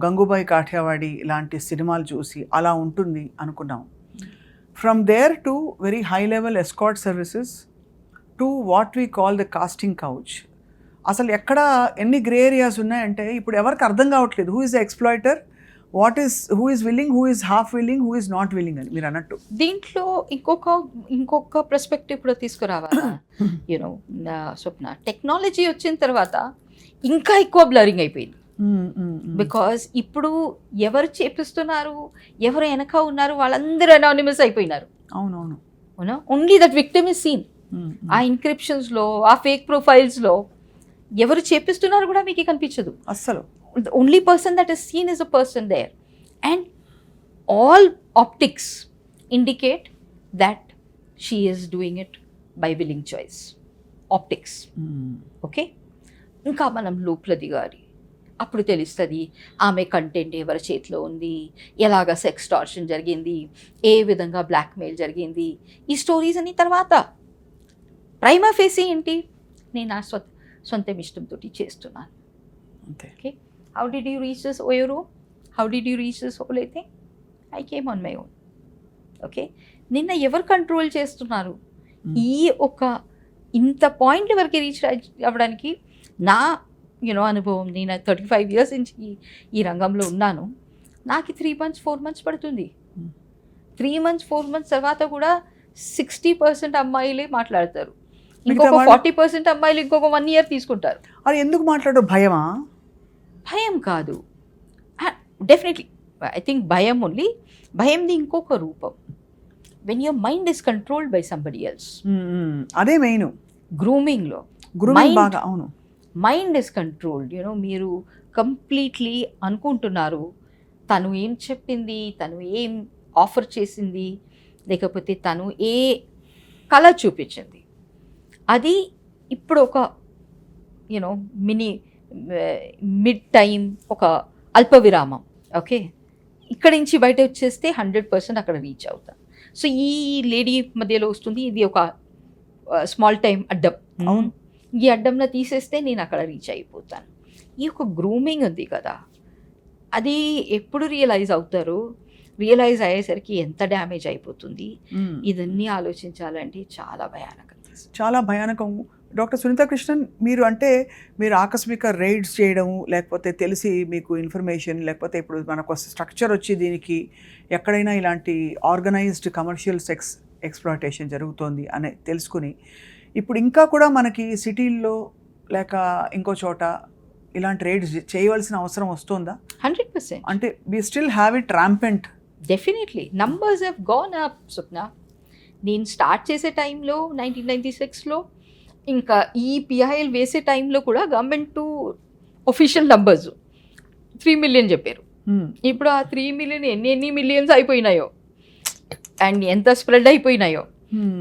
గంగూబాయి కాఠియావాడి లాంటి సినిమాలు చూసి అలా ఉంటుంది అనుకున్నాం. From there to very high level escort services to what we call the casting couch. అసలు ఎక్కడ ఎన్ని గ్రే ఏరియాస్ ఉన్నాయంటే ఇప్పుడు ఎవరికి అర్థం కావట్లేదు. Who is the exploiter, who is willing, who is half willing, who is not willing అని మీరు అన్నట్టు. దీంట్లో ఇంకొక పర్స్పెక్టివ్ కూడా తీసుకురావాలా? యూనో స్వప్న, టెక్నాలజీ వచ్చిన తర్వాత ఇంకా ఎక్కువ బ్లరింగ్ అయిపోయింది. బికాజ్ ఇప్పుడు ఎవరు చేపిస్తున్నారు, ఎవరు వెనక ఉన్నారు, వాళ్ళందరూ అనానిమస్ అయిపోయినారు. అవునవును. Only that victim is seen. ఆ ఇన్క్రిప్షన్స్లో, ఆ ఫేక్ ప్రొఫైల్స్లో ఎవరు చేపిస్తున్నారు కూడా మీకు కనిపించదు అస్సలు. The only person that is seen is a person there, and all optics indicate that she is doing it by willing choice. Optics. Okay, ఇంకా మనం లోపల దిగాలి. అప్పుడు తెలుస్తుంది ఆమె కంటెంట్ ఎవరి చేతిలో ఉంది, ఎలాగ సెక్స్ టార్చర్ జరిగింది, ఏ విధంగా బ్లాక్మెయిల్ జరిగింది. ఈ స్టోరీస్ అన్ని తర్వాత ప్రైమా ఫేసి ఏంటి, నేను నా సొంత ఇష్టంతో చేస్తున్నాను. Okay. How did you reach this OYO room? How did you reach this whole thing? I came on my own. Okay? నిన్న ఎవరు కంట్రోల్ చేస్తున్నారు? ఈ ఇంత పాయింట్ వరకు రీచ్ అవ్వడానికి నా అనుభవం, నేను 35 years నుంచి ఈ రంగంలో ఉన్నాను. నాకు 3 months 4 months పడుతుంది. 3 months 4 months తర్వాత కూడా 60% అమ్మాయిలే మాట్లాడతారు. ఇంకొక 40% అమ్మాయిలు ఇంకొక 1 year తీసుకుంటారు. అది ఎందుకు మాట్లాడరు? భయమా? భయం కాదు, డెఫినెట్లీ ఐ థింక్ భయం ఓన్లీ. భయంది ఇంకొక రూపం, when your mind is controlled by somebody else. అదే మెయిన్ గ్రూమింగ్లో అవును, మైండ్ ఇస్ కంట్రోల్డ్. మీరు కంప్లీట్లీ అనుకుంటున్నారు తను ఏం చెప్పింది, తను ఏం ఆఫర్ చేసింది, లేకపోతే తను ఏ కళ చూపించింది, అది ఇప్పుడు ఒక మిడ్ టైం, ఒక అల్ప విరామం. ఓకే, ఇక్కడి నుంచి బయట వచ్చేస్తే 100% అక్కడ రీచ్ అవుతాను. సో ఈ లేడీ మధ్యలో వస్తుంది, ఇది ఒక స్మాల్ టైం అడ్డం. ఈ అడ్డంలో తీసేస్తే నేను అక్కడ రీచ్ అయిపోతాను. ఈ యొక్క గ్రూమింగ్ ఉంది కదా, అది ఎప్పుడు రియలైజ్ అవుతారు? రియలైజ్ అయ్యేసరికి ఎంత డ్యామేజ్ అయిపోతుంది. ఇదన్నీ ఆలోచించాలంటే చాలా భయానకం. డాక్టర్ సునీత కృష్ణన్, మీరు ఆకస్మిక రైడ్స్ చేయడము, లేకపోతే తెలిసి మీకు ఇన్ఫర్మేషన్, లేకపోతే ఇప్పుడు మనకు స్ట్రక్చర్ వచ్చి దీనికి ఎక్కడైనా ఇలాంటి ఆర్గనైజ్డ్ కమర్షియల్ సెక్స్ ఎక్స్ప్లాయిటేషన్ జరుగుతోంది అని తెలుసుకుని, ఇప్పుడు ఇంకా కూడా మనకి సిటీల్లో లేక ఇంకో చోట ఇలాంటి రైడ్స్ చేయవలసిన అవసరం వస్తుందా? 100%. అంటే we still have it rampant. Definitely. Numbers have gone up, Swapna. నేను స్టార్ట్ చేసే టైంలో 1996లో ఇంకా ఈ పిఐఎల్ వేసే టైంలో కూడా గవర్నమెంట్ ఒఫీషియల్ నంబర్స్ 3 మిలియన్ చెప్పారు. ఇప్పుడు ఆ 3 మిలియన్ ఎన్ని మిలియన్స్ అయిపోయినాయో అండ్ ఎంత స్ప్రెడ్ అయిపోయినాయో.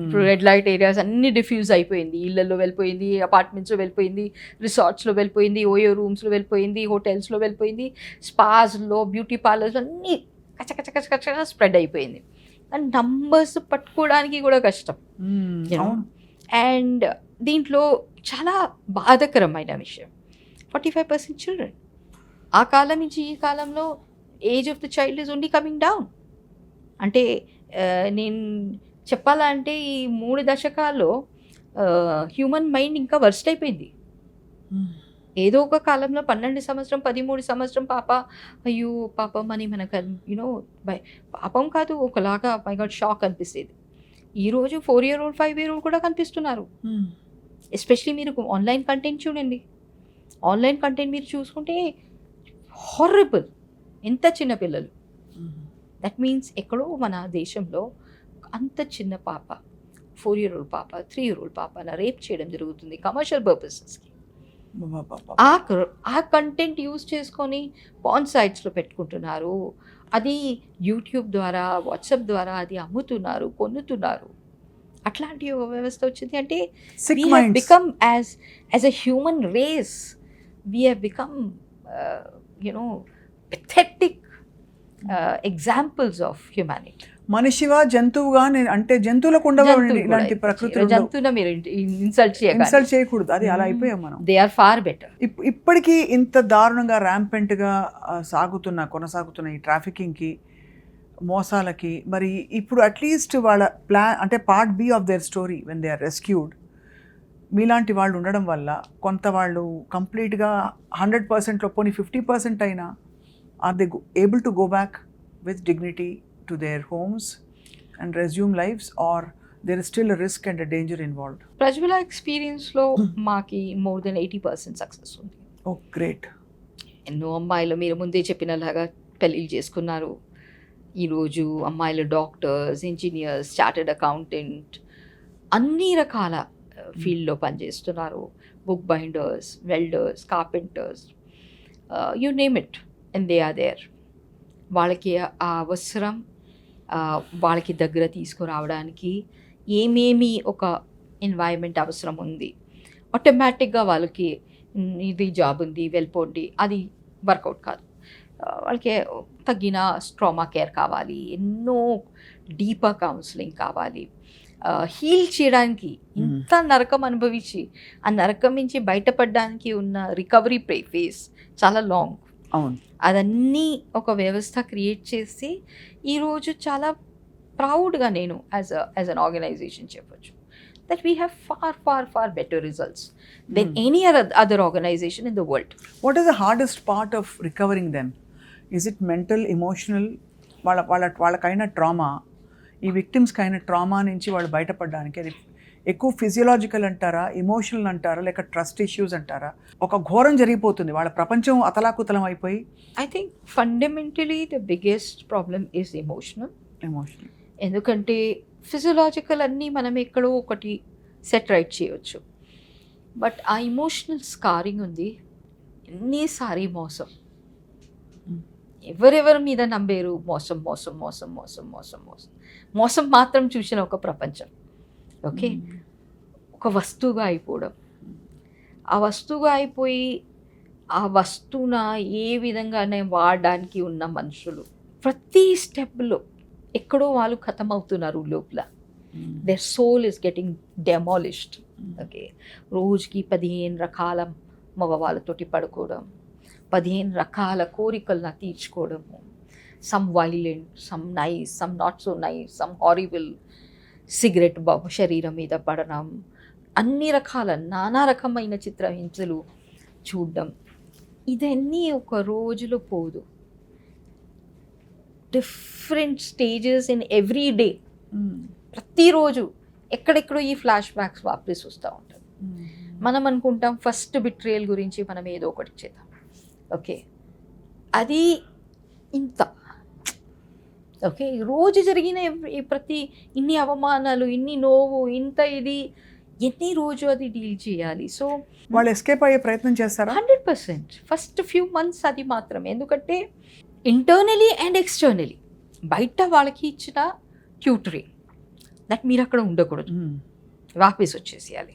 ఇప్పుడు రెడ్ లైట్ ఏరియాస్ అన్ని డిఫ్యూజ్ అయిపోయింది, ఇళ్లలో వెళ్ళిపోయింది, అపార్ట్మెంట్స్లో వెళ్ళిపోయింది, రిసార్ట్స్లో వెళ్ళిపోయింది, ఓయో రూమ్స్లో వెళ్ళిపోయింది, హోటల్స్లో వెళ్ళిపోయింది, స్పాస్లో, బ్యూటీ పార్లర్స్ అన్నీ కచ్చ స్ప్రెడ్ అయిపోయింది. అండ్ నంబర్స్ పట్టుకోవడానికి కూడా కష్టం. అండ్ దీంట్లో చాలా బాధాకరమైన విషయం 45% చిల్డ్రన్. ఆ కాలం నుంచి ఈ కాలంలో age of the child is only coming down. అంటే నేను చెప్పాలంటే ఈ 3 దశకాల్లో హ్యూమన్ మైండ్ ఇంకా వర్స్ట్ అయిపోయింది. ఏదో ఒక కాలంలో 12 సంవత్సరం 13 సంవత్సరం పాప అయ్యో పాపం అని మనకు యూనో పాపం కాదు, ఒకలాగా మై గాడ్ షాక్ అనిపిస్తుంది. ఈరోజు 4 year old 5 year old కూడా కనిపిస్తున్నారు. ఎస్పెషలీ మీరు ఆన్లైన్ కంటెంట్ చూడండి, ఆన్లైన్ కంటెంట్ మీరు చూసుకుంటే హారబుల్. ఎంత చిన్న పిల్లలు. దట్ మీన్స్ ఎక్కడో మన దేశంలో అంత చిన్న పాప 4 year old పాప 3 year old పాప రేప్ చేయడం జరుగుతుంది కమర్షియల్ పర్పసెస్కి. ఆ కంటెంట్ యూజ్ చేసుకొని పాన్ సైట్స్లో పెట్టుకుంటున్నారు. అది యూట్యూబ్ ద్వారా వాట్సాప్ ద్వారా అది అమ్ముతున్నారు, కొనుతున్నారు. అట్లాంటి ఒక వ్యవస్థ వచ్చింది. అంటే we have become as a human race we have become pathetic examples of humanity. మనిషివా జంతువుగా అంటే జంతువులకు ఉండవా ఇలాంటి ప్రకృతి? జంతువున మీరు ఇన్సల్ట్ చేయకూడదు, అది అలా అయిపోయాం మనం. They are far better. ఇప్పటికీ ఇంత దారుణంగా ర్యాంపెంట్గా కొనసాగుతున్న ఈ ట్రాఫికింగ్కి, మోసాలకి, మరి ఇప్పుడు అట్లీస్ట్ వాళ్ళ అంటే part B of their story when they are rescued మీలాంటి వాళ్ళు ఉండడం వల్ల కొంత వాళ్ళు కంప్లీట్గా 100%లో పోనీ 50% అయినా are they able to go back with dignity to their homes and resume lives, or there is still a risk and a danger involved? Prajwala ఎక్స్పీరియన్స్లో మాకి మోర్ దెన్ 80% సక్సెస్ ఉంది. Oh great. ఎన్నో అమ్మాయిలు మీరు ముందే చెప్పినలాగా పెళ్ళిళ్ళు చేసుకున్నారు. ఈరోజు అమ్మాయిలు డాక్టర్స్, ఇంజనీర్స్, చార్టెడ్ అకౌంటెంట్, అన్ని రకాల ఫీల్డ్లో పనిచేస్తున్నారు. Book binders, welders, carpenters, you name it and they are there. వాళ్ళకి ఆ అవసరం వాళ్ళకి దగ్గర తీసుకురావడానికి ఏమేమి ఒక ఎన్వైరన్మెంట్ అవసరం ఉంది, ఆటోమేటిక్గా వాళ్ళకి ఇది జాబ్ ఉంది వెళ్ళిపోండి, అది వర్కౌట్ కాదు. వాళ్ళకి తగిన ట్రామా కేర్ కావాలి, ఎన్నో డీపర్ కౌన్సిలింగ్ కావాలి, హీల్ చేయడానికి. ఇంత నరకం అనుభవించి ఆ నరకం నుంచి బయటపడడానికి ఉన్న రికవరీ ఫేస్ చాలా లాంగ్. అవును, అదన్నీ ఒక వ్యవస్థ క్రియేట్ చేసి ఈరోజు చాలా ప్రౌడ్గా నేను యాజ్ అన్ ఆర్గనైజేషన్ చెప్పొచ్చు that we have far better results than any other organization in the world. What is the hardest part of recovering them? Is it mental, emotional? వాళ్ళకైన ట్రామా, ఈ విక్టిమ్స్కి అయిన ట్రామా నుంచి వాళ్ళు బయటపడడానికి అది ఎక్కువ ఫిజియలాజికల్ అంటారా, ఎమోషనల్ అంటారా, లేక ట్రస్ట్ ఇష్యూస్ అంటారా? ఒక ఘోరం జరిగిపోతుంది, వాళ్ళ ప్రపంచం అతలాకుతలం అయిపోయి. I think fundamentally the biggest problem is emotional. ఎందుకంటే ఫిజియలాజికల్ అన్నీ మనం ఎక్కడో ఒకటి సెట్ రైట్ చేయవచ్చు, బట్ ఆ ఇమోషనల్ స్కారింగ్ ఉంది. ఎన్నిసారి మోసం, ఎవరెవరి మీద నమ్మేరు, మోసం మోసం మోసం మోసం మోసం మోసం మోసం మాత్రం చూసిన ఒక ప్రపంచం. ఓకే, ఒక వస్తువుగా అయిపోవడం, ఆ వస్తువుగా అయిపోయి ఆ వస్తువున ఏ విధంగానే వాడడానికి ఉన్న మనుషులు ప్రతి స్టెప్లో ఎక్కడో వాళ్ళు ఖతం అవుతున్నారు లోపల. Their soul is getting demolished. Okay, రోజుకి 15 రకాల మగవాళ్ళతోటి పడుకోవడం, 15 రకాల కోరికలను తీర్చుకోవడము, some violent, some nice, some not so nice, some horrible. Cigarette బాబు శరీరం మీద పడడం, అన్ని రకాల నానా రకమైన చిత్రహింసలు చూడడం, ఇదన్నీ ఒక రోజులో పోదు. Different stages in every day. ప్రతిరోజు ఎక్కడెక్కడో ఈ ఫ్లాష్ బ్యాక్స్ వాపస్ వస్తూ ఉంటుంది. మనం అనుకుంటాం ఫస్ట్ బిట్రేయల్ గురించి మనం ఏదో ఒకటి చేద్దాం. ఓకే, అది ఇంత. ఓకే, రోజు జరిగిన ప్రతి ఇన్ని అవమానాలు, ఇన్ని నోవు, ఇంత ఇది ఎన్ని రోజు అది డీల్ చేయాలి. సో వాళ్ళు ఎస్కేప్ అయ్యే ప్రయత్నం చేస్తారా? 100% ఫస్ట్ ఫ్యూ మంత్స్ అది మాత్రమే. ఎందుకంటే ఇంటర్నలీ అండ్ ఎక్స్టర్నలీ బయట వాళ్ళకి ఇచ్చిన ట్యూటరింగ్ దట్ మీరు అక్కడ ఉండకూడదు, వాపస్ వచ్చేసేయాలి.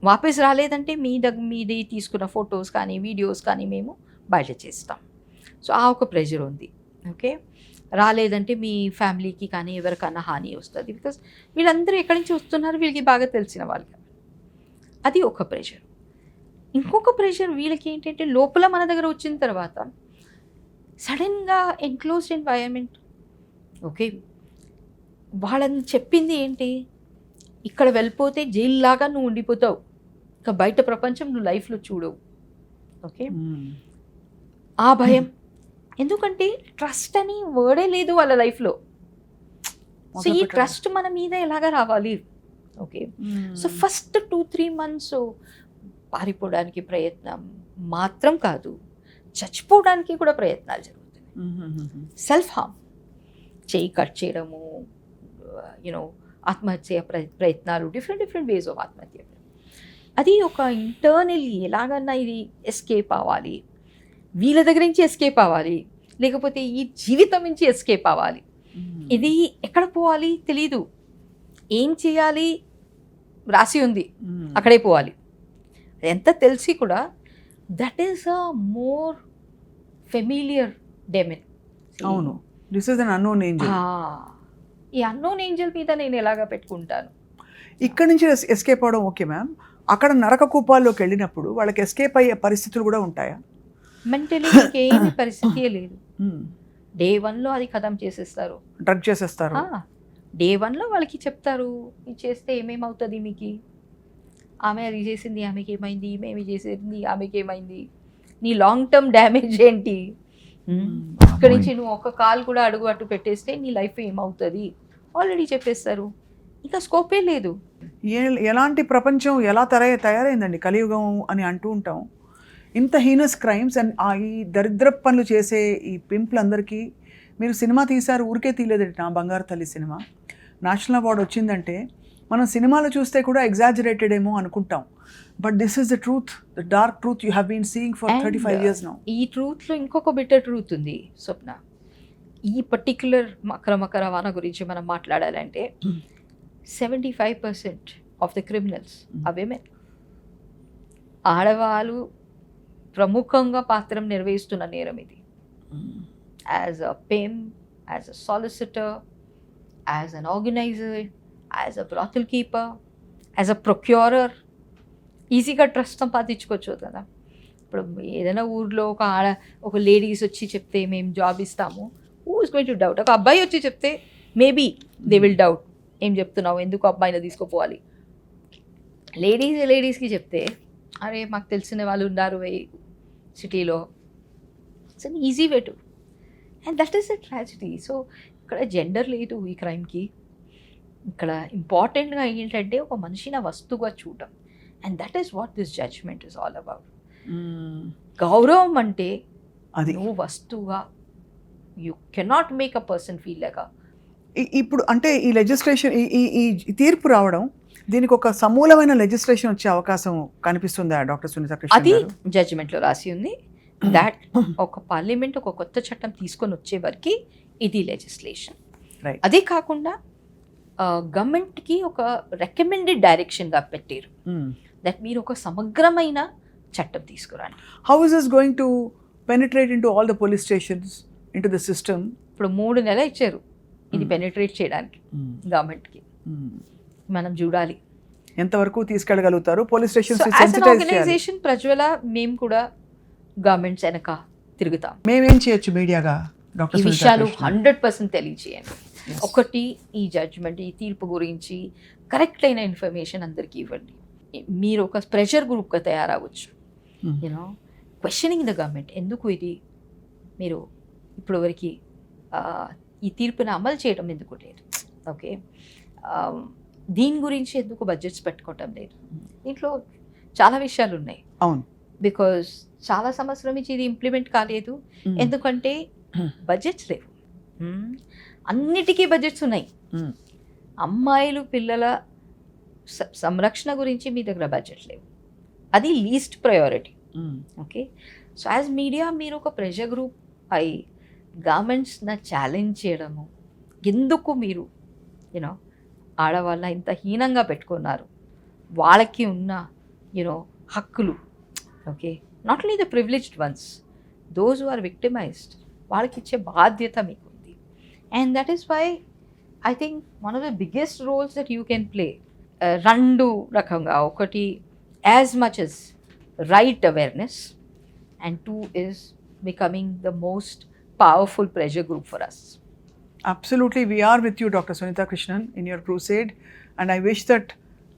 వాపస్ రాలేదంటే మీది తీసుకున్న ఫొటోస్ కానీ వీడియోస్ కానీ మేము బయట చేస్తాం. సో ఆ ఒక ప్రెషర్ ఉంది. ఓకే, రాలేదంటే మీ ఫ్యామిలీకి కానీ ఎవరికైనా హాని వస్తుంది. బికాస్ వీళ్ళందరూ ఎక్కడి నుంచి వస్తున్నారు వీళ్ళకి బాగా తెలిసిన వాళ్ళు. అది ఒక ప్రెషర్. ఇంకొక ప్రెషర్ వీళ్ళకి ఏంటంటే లోపల మన దగ్గర వచ్చిన తర్వాత సడన్గా ఎన్క్లోజ్డ్ ఎన్వైరన్మెంట్. ఓకే, వాళ్ళని చెప్పింది ఏంటి, ఇక్కడ వెళ్ళిపోతే జైలు లాగా నువ్వు ఉండిపోతావు, ఇంకా బయట ప్రపంచం నువ్వు లైఫ్లో చూడవు. ఓకే, ఆ భయం. ఎందుకంటే ట్రస్ట్ అని వర్డే లేదు వాళ్ళ లైఫ్లో. సో ఈ ట్రస్ట్ మన మీద ఎలాగా రావాలి? ఓకే, సో ఫస్ట్ 2-3 months పారిపోవడానికి ప్రయత్నం మాత్రం కాదు, చచ్చిపోవడానికి కూడా ప్రయత్నాలు జరుగుతున్నాయి. సెల్ఫ్ హార్మ్, చేయి కట్ చేయడము, యూనో ఆత్మహత్య ప్రయత్నాలు, డిఫరెంట్ వేస్ ఆఫ్ ఆత్మహత్య. అది ఒక ఇంటర్నల్లీ ఎలాగన్నా ఇది ఎస్కేప్ అవ్వాలి, వీళ్ళ దగ్గర నుంచి ఎస్కేప్ అవ్వాలి, లేకపోతే ఈ జీవితం నుంచి ఎస్కేప్ అవ్వాలి. ఇది ఎక్కడ పోవాలి తెలీదు, ఏం చేయాలి రాసి ఉంది, అక్కడే పోవాలి. ఎంత తెలిసి కూడా that is a more familiar demon. అవును, this is an unknown angel. ఈ అన్నోన్ ఏంజెల్ మీద నేను ఎలాగా పెట్టుకుంటాను? ఇక్కడ నుంచి ఎస్కేప్ అవడం ఓకే మ్యామ్, అక్కడ నరక కూపాల్లోకి వెళ్ళినప్పుడు వాళ్ళకి ఎస్కేప్ అయ్యే పరిస్థితులు కూడా ఉంటాయా? మెంటలీ ఏమి పరిస్థితి లేదు. Day 1లో అది ఖతం చేసేస్తారు, డ్రగ్ చేసేస్తారు. Day 1లో వాళ్ళకి చెప్తారు ఇది చేస్తే ఏమేమవుతుంది మీకు, ఆమె అది చేసింది ఆమెకి ఏమైంది, ఈమె చేసింది ఆమెకి ఏమైంది, నీ లాంగ్ టర్మ్ డ్యామేజ్ ఏంటి, ఇక్కడి నుంచి నువ్వు ఒక కాల్ కూడా అడుగు అటు పెట్టేస్తే నీ లైఫ్ ఏమవుతుంది ఆల్రెడీ చెప్పేస్తారు. ఇంకా స్కోపే లేదు. ఎలాంటి ప్రపంచం ఎలా తయారైందండి కలియుగం అని అంటూ ఉంటాం. ఇంత హీనస్ క్రైమ్స్ అండ్ ఈ దరిద్ర పనులు చేసే ఈ పింపులందరికీ మీరు సినిమా తీశారు, ఊరికే తీయలేదండి. నా బంగారు తల్లి సినిమా నేషనల్ అవార్డు వచ్చిందంటే మనం సినిమాలో చూస్తే కూడా ఎగ్జాజరేటెడ్ ఏమో అనుకుంటాం. But this is the truth, the dark truth you have been seeing for 35 years now. ఈ ట్రూత్లో ఇంకొక బిటర్ ట్రూత్ ఉంది స్వప్న. ఈ పర్టిక్యులర్ అక్రమ రవాణా గురించి మనం మాట్లాడాలంటే 75% of the criminals are women. ఆడవాళ్ళు ప్రముఖంగా పాత్ర నిర్వహిస్తున్న నేరం ఇది. As a pimp, as a solicitor, as an organiser, as a brothel keeper, as a procurer ఈజీగా ట్రస్ట్ సంపాదించుకోవచ్చు కదా. ఇప్పుడు ఏదైనా ఊర్లో ఒక లేడీస్ వచ్చి చెప్తే మేము జాబ్ ఇస్తాము, who is going to doubt? ఒక అబ్బాయి వచ్చి చెప్తే మేబీ దే విల్ డౌట్, ఏం చెప్తున్నావు, ఎందుకు అబ్బాయిని తీసుకోపోవాలి. లేడీస్కి చెప్తే అరే మాకు తెలిసిన వాళ్ళు ఉన్నారు సిటీలో, it's an easy way to, and that is a tragedy. So ఇక్కడ జెండర్ లేదు ఈ క్రైమ్కి. ఇక్కడ ఇంపార్టెంట్గా ఏంటంటే ఒక మనిషిని వస్తువుగా చూడటం, and that is what this judgement is all about. గౌరవం అంటే అది నువ్వు వస్తువుగా, you cannot make a person feel like. ఇప్పుడు అంటే ఈ లెజిస్లేషన్ ఈ తీర్పు రావడం, దీనికి ఒక సమూలమైన లెజిస్లేషన్ వచ్చే అవకాశం కనిపిస్తుందా డాక్టర్ సునీత కృష్ణ? అది జడ్జిమెంట్లో రాసి ఉంది దాట్ ఒక పార్లమెంట్ ఒక కొత్త చట్టం తీసుకొని వచ్చే వరకు ఇది లెజిస్లేషన్. అదే కాకుండా గవర్నమెంట్కి ఒక రికమెండెడ్ డైరెక్షన్గా పెట్టారు దట్ మీరు ఒక సమగ్రమైన చట్టం తీసుకురండి. How is this going to penetrate into all the police stations, into the system? ఇప్పుడు 3 నెలలు ఇచ్చారు ఇది పెనిట్రేట్ చేయడానికి గవర్నమెంట్కి. మనం చూడాలి ఎంతవరకు తీసుకెళ్ళగలుగుతారు పోలీస్ స్టేషన్. ఆర్గనైజేషన్ ప్రజ్వల మేము కూడా గవర్నమెంట్స్ వెనక తిరుగుతాం. మేమేం చేయొచ్చు మీడియాగా ఈ విషయాలు 100% తెలియజేయండి. ఒకటి, ఈ జడ్జ్మెంట్ ఈ తీర్పు గురించి కరెక్ట్ అయిన ఇన్ఫర్మేషన్ అందరికీ ఇవ్వండి. మీరు ఒక ప్రెషర్ గ్రూప్గా తయారవచ్చు, యూనో క్వశ్చనింగ్ ద గవర్నమెంట్. ఎందుకు ఇది మీరు ఇప్పుడు వరకు ఈ తీర్పుని అమలు చేయడం ఎందుకు లేదు? ఓకే, దీని గురించి ఎందుకు బడ్జెట్స్ పెట్టుకోవటం లేదు? దీంట్లో చాలా విషయాలు ఉన్నాయి. అవును, బికాజ్ చాలా సంవత్సరం నుంచి ఇది ఇంప్లిమెంట్ కాలేదు. ఎందుకంటే బడ్జెట్స్ లేవు. అన్నిటికీ బడ్జెట్స్ ఉన్నాయి. అమ్మాయిలు పిల్లల సంరక్షణ గురించి మీ దగ్గర బడ్జెట్ లేవు, అది least priority. Okay, so as media మీరు ఒక ప్రెషర్ గ్రూప్ అయి గవర్నమెంట్స్ని ఛాలెంజ్ చేయడము, ఎందుకు మీరు యూనో ఆడవాళ్ళ ఇంత హీనంగా పెట్టుకున్నారు, వాళ్ళకి ఉన్న యూనో హక్కులు, okay, not only the privileged ones, those who are victimised, వాళ్ళకి ఇచ్చే బాధ్యత మీకు ఉంది. And that is why I think one of the biggest roles that you can play, రెండు రకంగా, ఒకటి as much as right awareness, and two is becoming the most powerful pressure group for us. Absolutely, we are with you, Dr. Sunita Krishnan, in your crusade, and I wish that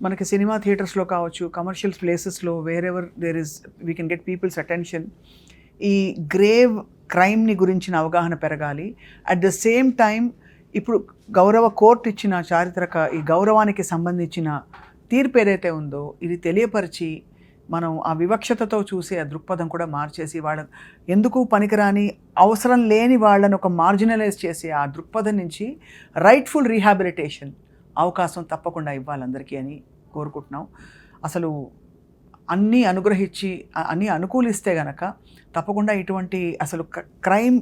మనకి సినిమా థియేటర్స్లో కావచ్చు, commercial ప్లేసెస్లో, wherever there is we can get people's attention. ఈ grave క్రైమ్ని గురించిన అవగాహన పెరగాలి. అట్ ద సేమ్ టైం ఇప్పుడు గౌరవ కోర్టు ఇచ్చిన చారిత్రక ఈ గౌరవానికి సంబంధించిన తీర్పు ఏదైతే ఉందో ఇది తెలియపరిచి మనం ఆ వివక్షతతో చూసే ఆ దృక్పథం కూడా మార్చేసి, వాళ్ళ ఎందుకు పనికిరాని అవసరం లేని వాళ్ళని ఒక మార్జినలైజ్ చేసి ఆ దృక్పథం నుంచి రైట్ఫుల్ రీహాబిలిటేషన్ అవకాశం తప్పకుండా ఇవ్వాలి అందరికీ అని కోరుకుంటున్నాం. అసలు అన్నీ అనుగ్రహించి అన్నీ అనుకూలిస్తే గనక తప్పకుండా ఇటువంటి అసలు క్రైమ్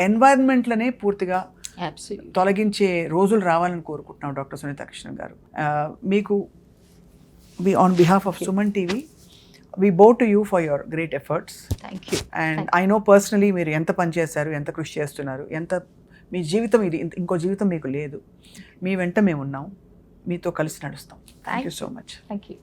ఎన్వైరన్మెంట్లనే పూర్తిగా తొలగించే రోజులు రావాలని కోరుకుంటున్నాం. డాక్టర్ సునీత కృష్ణన్ గారు, మీకు on behalf of Suman TV we bow to you for your great efforts. Thank you. And I know personally మీరు ఎంత పని చేశారు, ఎంత కృషి చేస్తున్నారు, ఎంత మీ జీవితం ఇది ఇంకో జీవితం మీకు లేదు. మీ వెంట మేము ఉన్నాం, మీతో కలిసి నడుస్తాం. Thank you so much. Thank you.